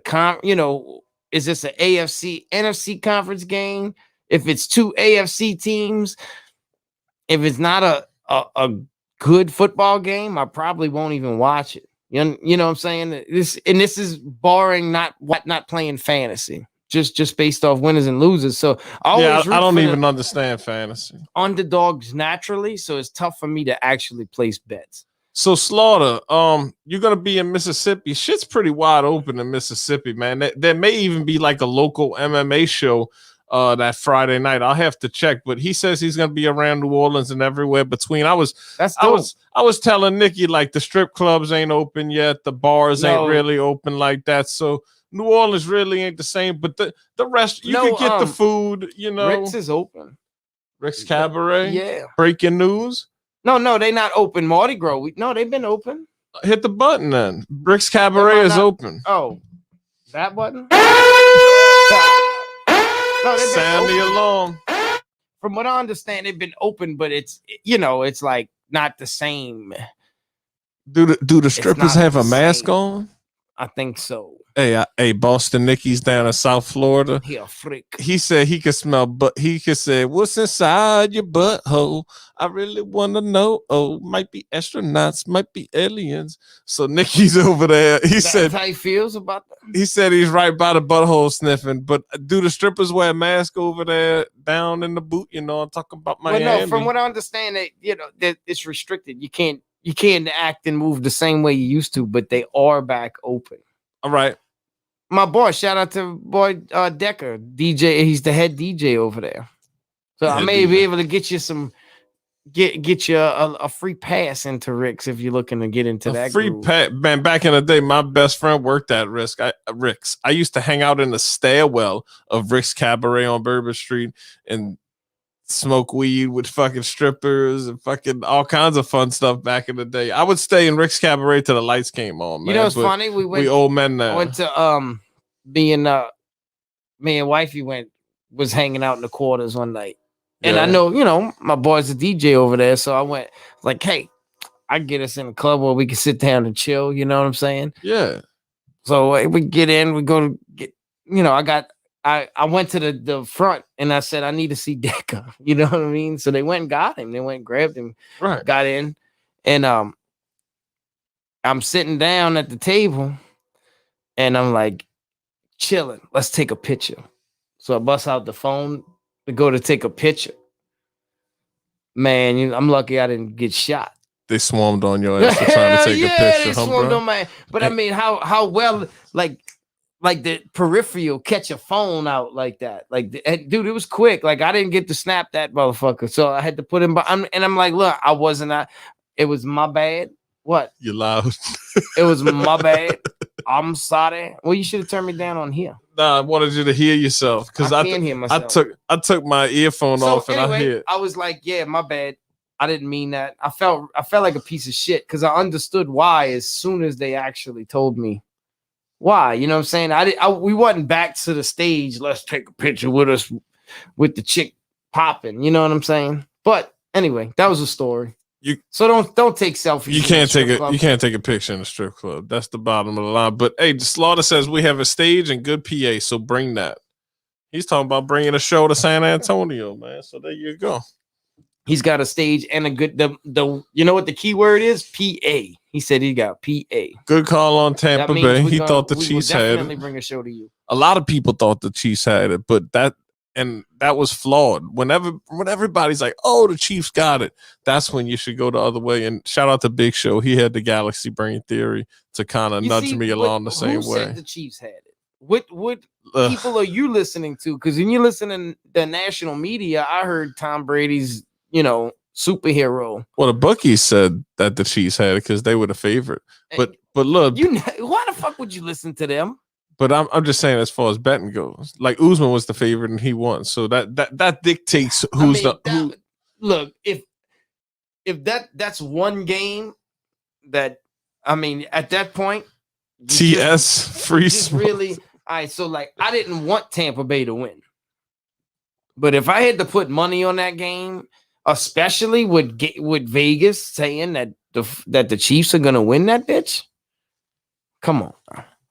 is this an AFC NFC conference game? If it's two AFC teams, if it's not a good football game, I probably won't even watch it. You know what I'm saying? This is barring not playing fantasy. Just based off winners and losers. So I don't even understand fantasy. Underdogs naturally, so it's tough for me to actually place bets. So Slaughter, you're gonna be in Mississippi. Shit's pretty wide open in Mississippi, man. There may even be like a local MMA show that Friday night. I'll have to check, but he says he's gonna be around New Orleans and everywhere between. I was telling Nikki like the strip clubs ain't open yet, the bars ain't really open like that. So New Orleans really ain't the same, but the rest you can get the food, Rick's is open. Rick's Cabaret. Yeah. Breaking news. No, they not open. Mardi Gras. No, they've been open. Hit the button then. Rick's Cabaret is open. Oh, that button? No, sound the alarm. From what I understand, they've been open, but it's it's like not the same. Do the strippers have a mask on? I think so. Hey, Boston Nicky's down in South Florida. He a freak. He said he could smell, but he could say, "What's inside your butthole? I really want to know. Oh, might be astronauts, might be aliens." So Nicky's over there. He said how he feels about that. He said he's right by the butthole sniffing. But do the strippers wear a mask over there down in the boot? I'm talking about Miami. But no, from what I understand, that it's restricted. You can't act and move the same way you used to, but they are back open. All right. My boy, shout out to boy Decker, DJ. He's the head DJ over there. So I may be able to get you get you a free pass into Rick's if you're looking to get into that free pass. Man, back in the day, my best friend worked at Rick's. I used to hang out in the stairwell of Rick's Cabaret on Bourbon Street and smoke weed with fucking strippers and fucking all kinds of fun stuff back in the day. I would stay in Rick's Cabaret till the lights came on, man. It's funny. We old men now. I went to me and wifey was hanging out in the quarters one night. And I know, my boy's a DJ over there. So I went like, hey, I get us in a club where we can sit down and chill. You know what I'm saying? Yeah. So we get in, we go to get, I went to the front and I said, I need to see Decker. You know what I mean? So they went and got him. They went and grabbed him, right? Got in. And I'm sitting down at the table and I'm like, chilling. Let's take a picture. So I bust out the phone to go to take a picture. Man, I'm lucky I didn't get shot. They swarmed on your ass for trying to take a picture. They swarmed on my. But I mean, how well like the peripheral catch a phone out like that? Like, dude, it was quick. Like I didn't get to snap that motherfucker, so I had to put him. I'm like, look, I wasn't. It was my bad. What? You loud. It was my bad. I'm sorry. Well, you should have turned me down on here. Nah, I wanted you to hear yourself because I can't hear myself. I took my earphone off and I hear it. I was like, yeah, my bad. I didn't mean that. I felt like a piece of shit because I understood why as soon as they actually told me why. You know what I'm saying? We wasn't back to the stage. Let's take a picture with us with the chick popping. You know what I'm saying? But anyway, that was a story. So don't take selfies. You can't take a picture in a strip club. That's the bottom of the line. But hey, Slaughter says we have a stage and good PA, so bring that. He's talking about bringing a show to San Antonio, man. So there you go. He's got a stage and a good the you know what the key word is? PA. He said he got PA. Good call on Tampa Bay. He thought the Chiefs had it. Definitely bring a show to you. A lot of people thought the Chiefs had it, but that was flawed. When everybody's like, "Oh, the Chiefs got it," that's when you should go the other way. And shout out to Big Show. He had the galaxy brain theory to kind of nudge me along the same way. Said the Chiefs had it? What people are you listening to? Because when you listen to the national media, I heard Tom Brady's, superhero. Well, the bookies said that the Chiefs had it because they were the favorite. But look, Why the fuck would you listen to them? But I'm just saying, as far as betting goes, like Usman was the favorite and he won, so that dictates who's Look, if that's one game that at that point, free smoke. Really, all right. So like, I didn't want Tampa Bay to win, but if I had to put money on that game, especially with Vegas saying that the Chiefs are gonna win that bitch, come on.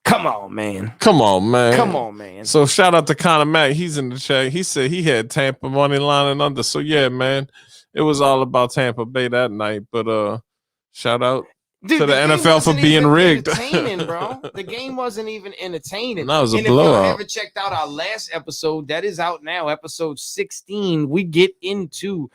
Come on, man. So shout out to Connor Mack. He's in the chat. He said he had Tampa money line and under. So yeah, man, it was all about Tampa Bay that night. But shout out to the NFL for being rigged. Entertaining, bro. The game wasn't even entertaining. That was a blowout. If you haven't checked out our last episode, that is out now, episode 16. We get into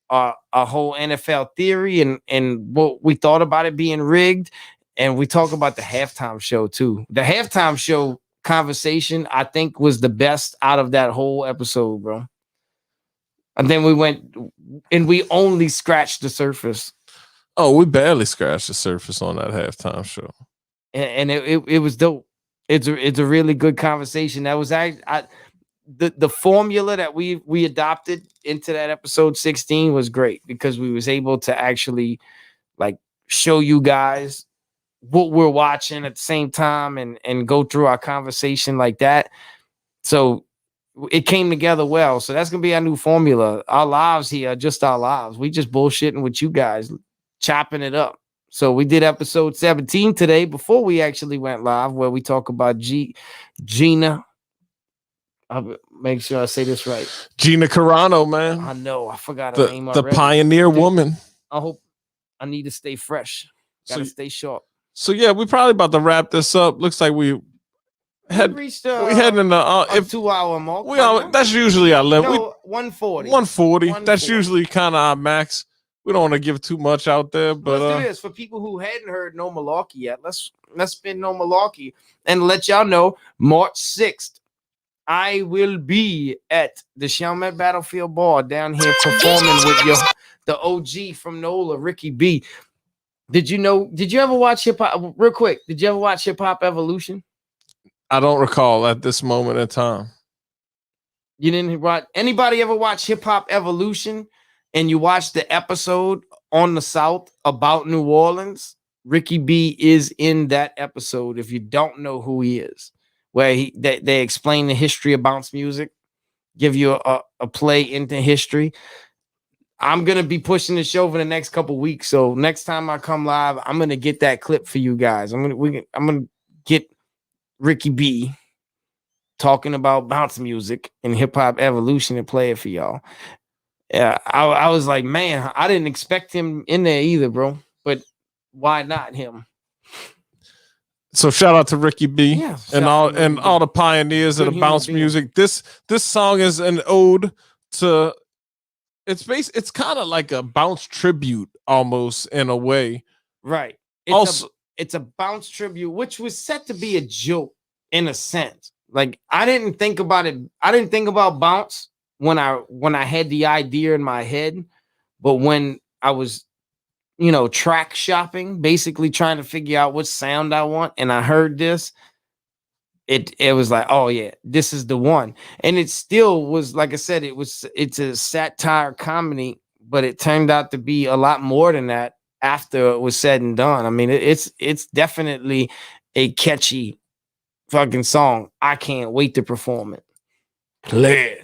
a whole NFL theory and what we thought about it being rigged. And we talk about the halftime show too. The halftime show conversation, I think, was the best out of that whole episode, bro. And then we went and we only scratched the surface. Oh, we barely scratched the surface on that halftime show. And it was dope. It's a really good conversation. That was the formula that we adopted into that episode 16 was great because we was able to actually like show you guys what we're watching at the same time and go through our conversation like that. So it came together well. So that's going to be our new formula. Our lives here are just our lives. We just bullshitting with you guys, chopping it up. So we did episode 17 today before we actually went live where we talk about Gina. I'll make sure I say this right. Gina Carano, man. I know. I forgot her name already. The pioneer woman. I hope I need to stay fresh. Got to stay sharp. So yeah, we're probably about to wrap this up. Looks like we reached we heading in the 2 hour mark. That's usually our limit. 140. 140. That's usually kind of our max. We don't want to give too much out there, but let's do this for people who hadn't heard No Malarkey yet. Let's spin No Malarkey and let y'all know March 6th. I will be at the Chalmette Battlefield Bar down here performing with the OG from NOLA, Ricky B. Did you ever watch hip hop real quick? Did you ever watch Hip Hop Evolution? I don't recall at this moment in time. You didn't watch anybody ever watch Hip Hop Evolution and you watched the episode on the South about New Orleans? Ricky B is in that episode. If you don't know who he is, where they explain the history of bounce music, give you a play into history. I'm going to be pushing the show for the next couple weeks. So next time I come live, I'm going to get that clip for you guys. I'm going to get Ricky B talking about bounce music and Hip Hop Evolution and play it for y'all. Yeah, I was like, man, I didn't expect him in there either, bro. But why not him? So shout out to Ricky B and all the pioneers of the bounce music. This song is an ode to. It's kind of like a bounce tribute almost in a way. Right. It's a bounce tribute, which was set to be a joke in a sense. Like I didn't think about it. I didn't think about bounce when I had the idea in my head, but when I was, track shopping, basically trying to figure out what sound I want, and I heard this, it was like, oh yeah, this is the one. And it still was, like I said, it's a satire comedy, but it turned out to be a lot more than that after it was said and done. I mean, it's definitely a catchy fucking song. I can't wait to perform it. Play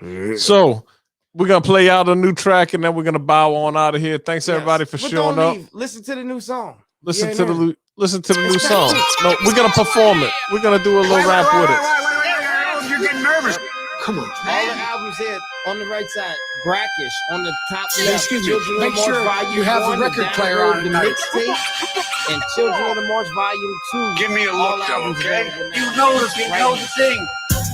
it. So we're gonna play out a new track and then we're gonna bow on out of here. Thanks everybody for showing up. Listen to the new song. Listen to the new song. No, we're gonna perform it. We're gonna do a little rap with it. You're getting nervous. Come on. All the albums here on the right side. Brackish on the top left. Excuse me. Make sure you have the record player on the mixtape and Children of the March Volume 2. Give me a look, though, okay? You know the thing.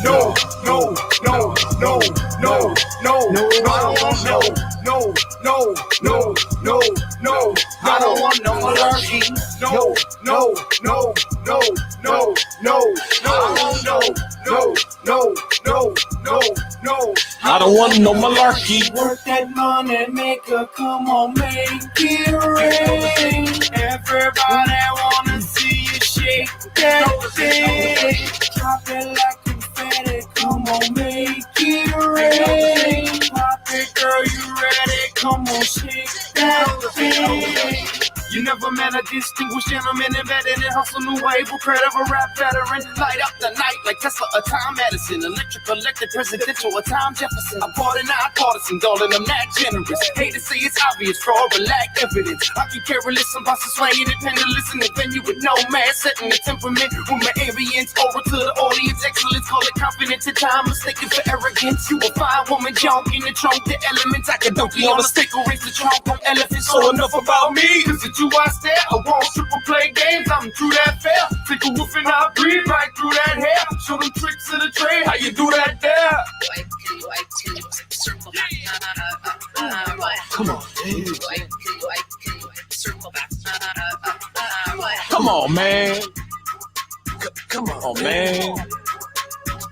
no, no, no, no, no, no, no. I don't want no, no, no, no, no, no. I don't want no malarkey. No, no, no, no, no, no, no. I want no, no, no, no, no, no. I don't want no malarkey. Work that money, maker, come on, make it rain. Everybody wanna see you shake that thing. Drop it like confetti, come on, make it rain. Pop it, girl, you ready? Come on, shake that thing. You never met a distinguished gentleman embedded in hustle, new wave, credit of a rap veteran. Light up the night like Tesla, a Tom Edison, electric, elected, presidential, a Tom Jefferson. I bought it, not partisans, all of them not generous. Hate to say it's obvious, fraud, but lack evidence. I keep careless, some bosses swaying it, tend to listen to venue with no man, setting the temperament with my ambience over to the audience. Excellence, call it confidence, at time mistaken for arrogance. You a fine woman, junk in the trunk, the elements. I can dunk you on a stick or raise the trunk on elephants. So enough about me, cause it's you I stare. I won't triple play games, I'm through that fair. Take a woof and I breathe right through that hair. Show them tricks of the trade, how you do that there? Come on, come on, man. Come on, man.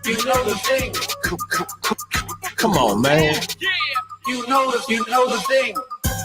You know the thing. Come on, man. You know the thing.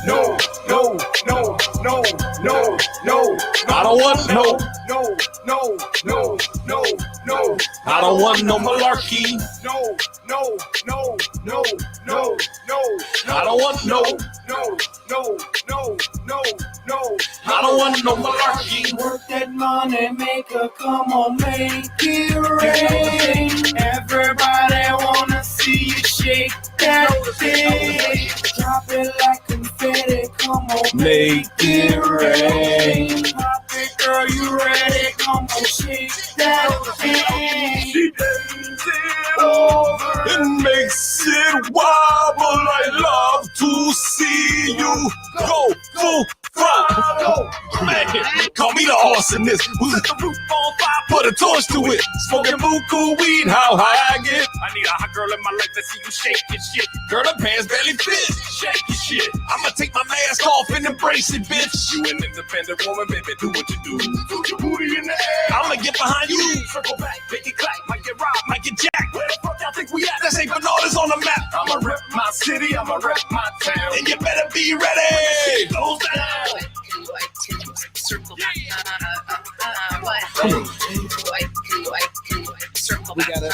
No, no, no, no, no, no. I don't want no. No, no, no, no, no. I don't want no malarkey. No, no, no, no, no, no. I don't want no. No, no, no, no, no. I don't want no malarkey. Work that money, maker, come on, make it rain. Everybody wanna see you shake that thing. Drop it like confetti, come on, Make it rain. Pop it, girl, you ready? Come on, shake that thing. She bends it over. It makes it wobble. I love to see you go full throttle. Man, call me the horse in this. We lit the roof on fire, put a torch to it. Smoking buku weed, how high I get. I need a hot girl in my life that see you shake your shit. Girl, the pants barely fit. Shake your shit. I'ma take my mask off and embrace it, bitch. You an independent woman, baby, do what you do. Do your booty in the air. I'ma get behind you. Circle back, make it clap, might get robbed, might get jacked. Where the fuck y'all think we at? This ain't Bernardo's on the map. I'ma rip my city, I'ma rip my town. And you better be ready. Goes down.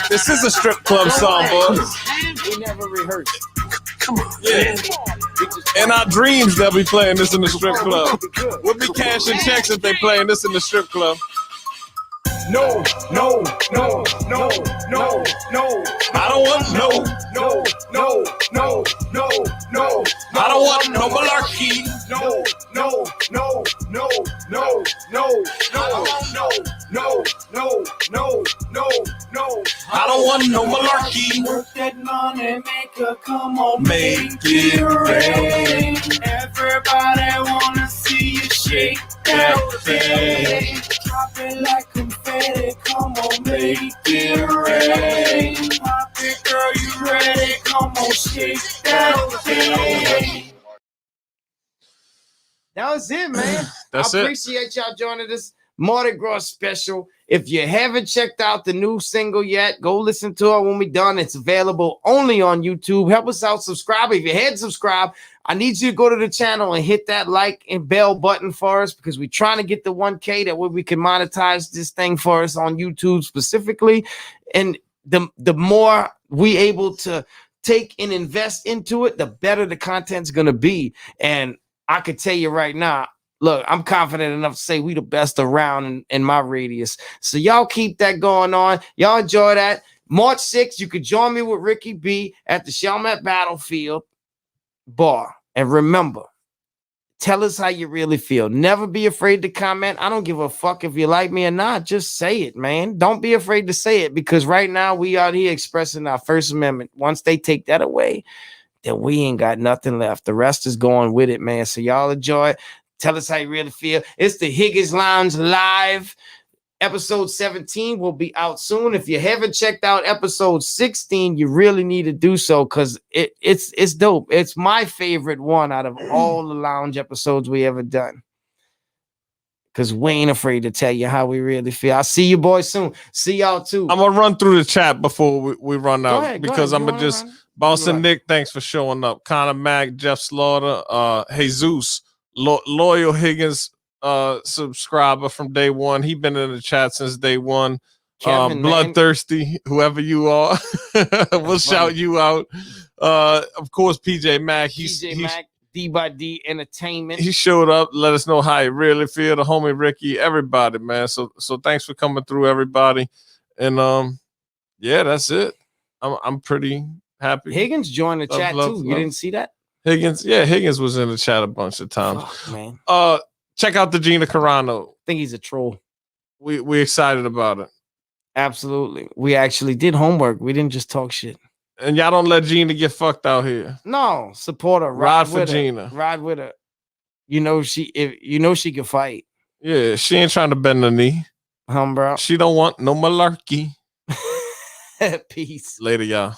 This is a strip club song, boys. We never rehearsed. Come on, yeah. In our dreams, they'll be playing this in the strip club. We'll be cashing checks if they playing this in the strip club. No, no, no, no, no, no. I don't want no. No, no, no, no, no. I don't want no malarkey. No, no, no, no, no, no. I don't want no, no, no, no, no, no. I don't want no malarkey. Work that money, maker, come on, Make it rain. Everybody wanna see you shake that thing. Drop it like confetti, come on, make it rain. Pop it, girl, you ready? Come on, shake that thing. That was it, man. That's I it. appreciate y'all joining this Mardi Gras special. If you haven't checked out the new single yet, go listen to it when we're done. It's available only on YouTube. Help us out, subscribe. If you hadn't subscribed, I need you to go to the channel and hit that like and bell button for us because we're trying to get the 1K that way we can monetize this thing for us on YouTube specifically. And the more we able to take and invest into it, the better the content's going to be. And I could tell you right now, look, I'm confident enough to say we the best around in my radius. So y'all keep that going on. Y'all enjoy that. March 6th, you could join me with Ricky B at the Chalmette Battlefield Bar. And remember, tell us how you really feel. Never be afraid to comment. I don't give a fuck if you like me or not. Just say it, man. Don't be afraid to say it because right now we out here expressing our First Amendment. Once they take that away, then we ain't got nothing left. The rest is going with it, man. So y'all enjoy it. Tell us how you really feel. It's the Higgins Lounge live. Episode 17 will be out soon. If you haven't checked out episode 16, you really need to do so because it's dope. It's my favorite one out of all the lounge episodes we ever done. Because we ain't afraid to tell you how we really feel. I'll see you boys soon. See y'all too. I'm gonna run through the chat before we run out ahead, because I'm gonna just Boston Right. Nick. Thanks for showing up. Connor Mack, Jeff Slaughter, Jesus, Loyal Higgins, subscriber from day one. He been in the chat since day one. Kevin, Bloodthirsty, whoever you are, we'll shout you out. Of course, PJ Mack. Mack, D by D Entertainment. He showed up. Let us know how he really feel. The homie Ricky, everybody, man. So thanks for coming through, everybody. And yeah, that's it. I'm pretty happy. Higgins joined the chat too. You didn't see that? Higgins was in the chat a bunch of times. Fuck, man. Check out the Gina Carano. I think he's a troll. We excited about it. Absolutely. We actually did homework. We didn't just talk shit. And y'all don't let Gina get fucked out here. No, support her. Ride for with Gina. Her. Ride with her. You know she can fight. Yeah, she ain't trying to bend the knee. Bro. She don't want no malarkey. Peace. Later, y'all.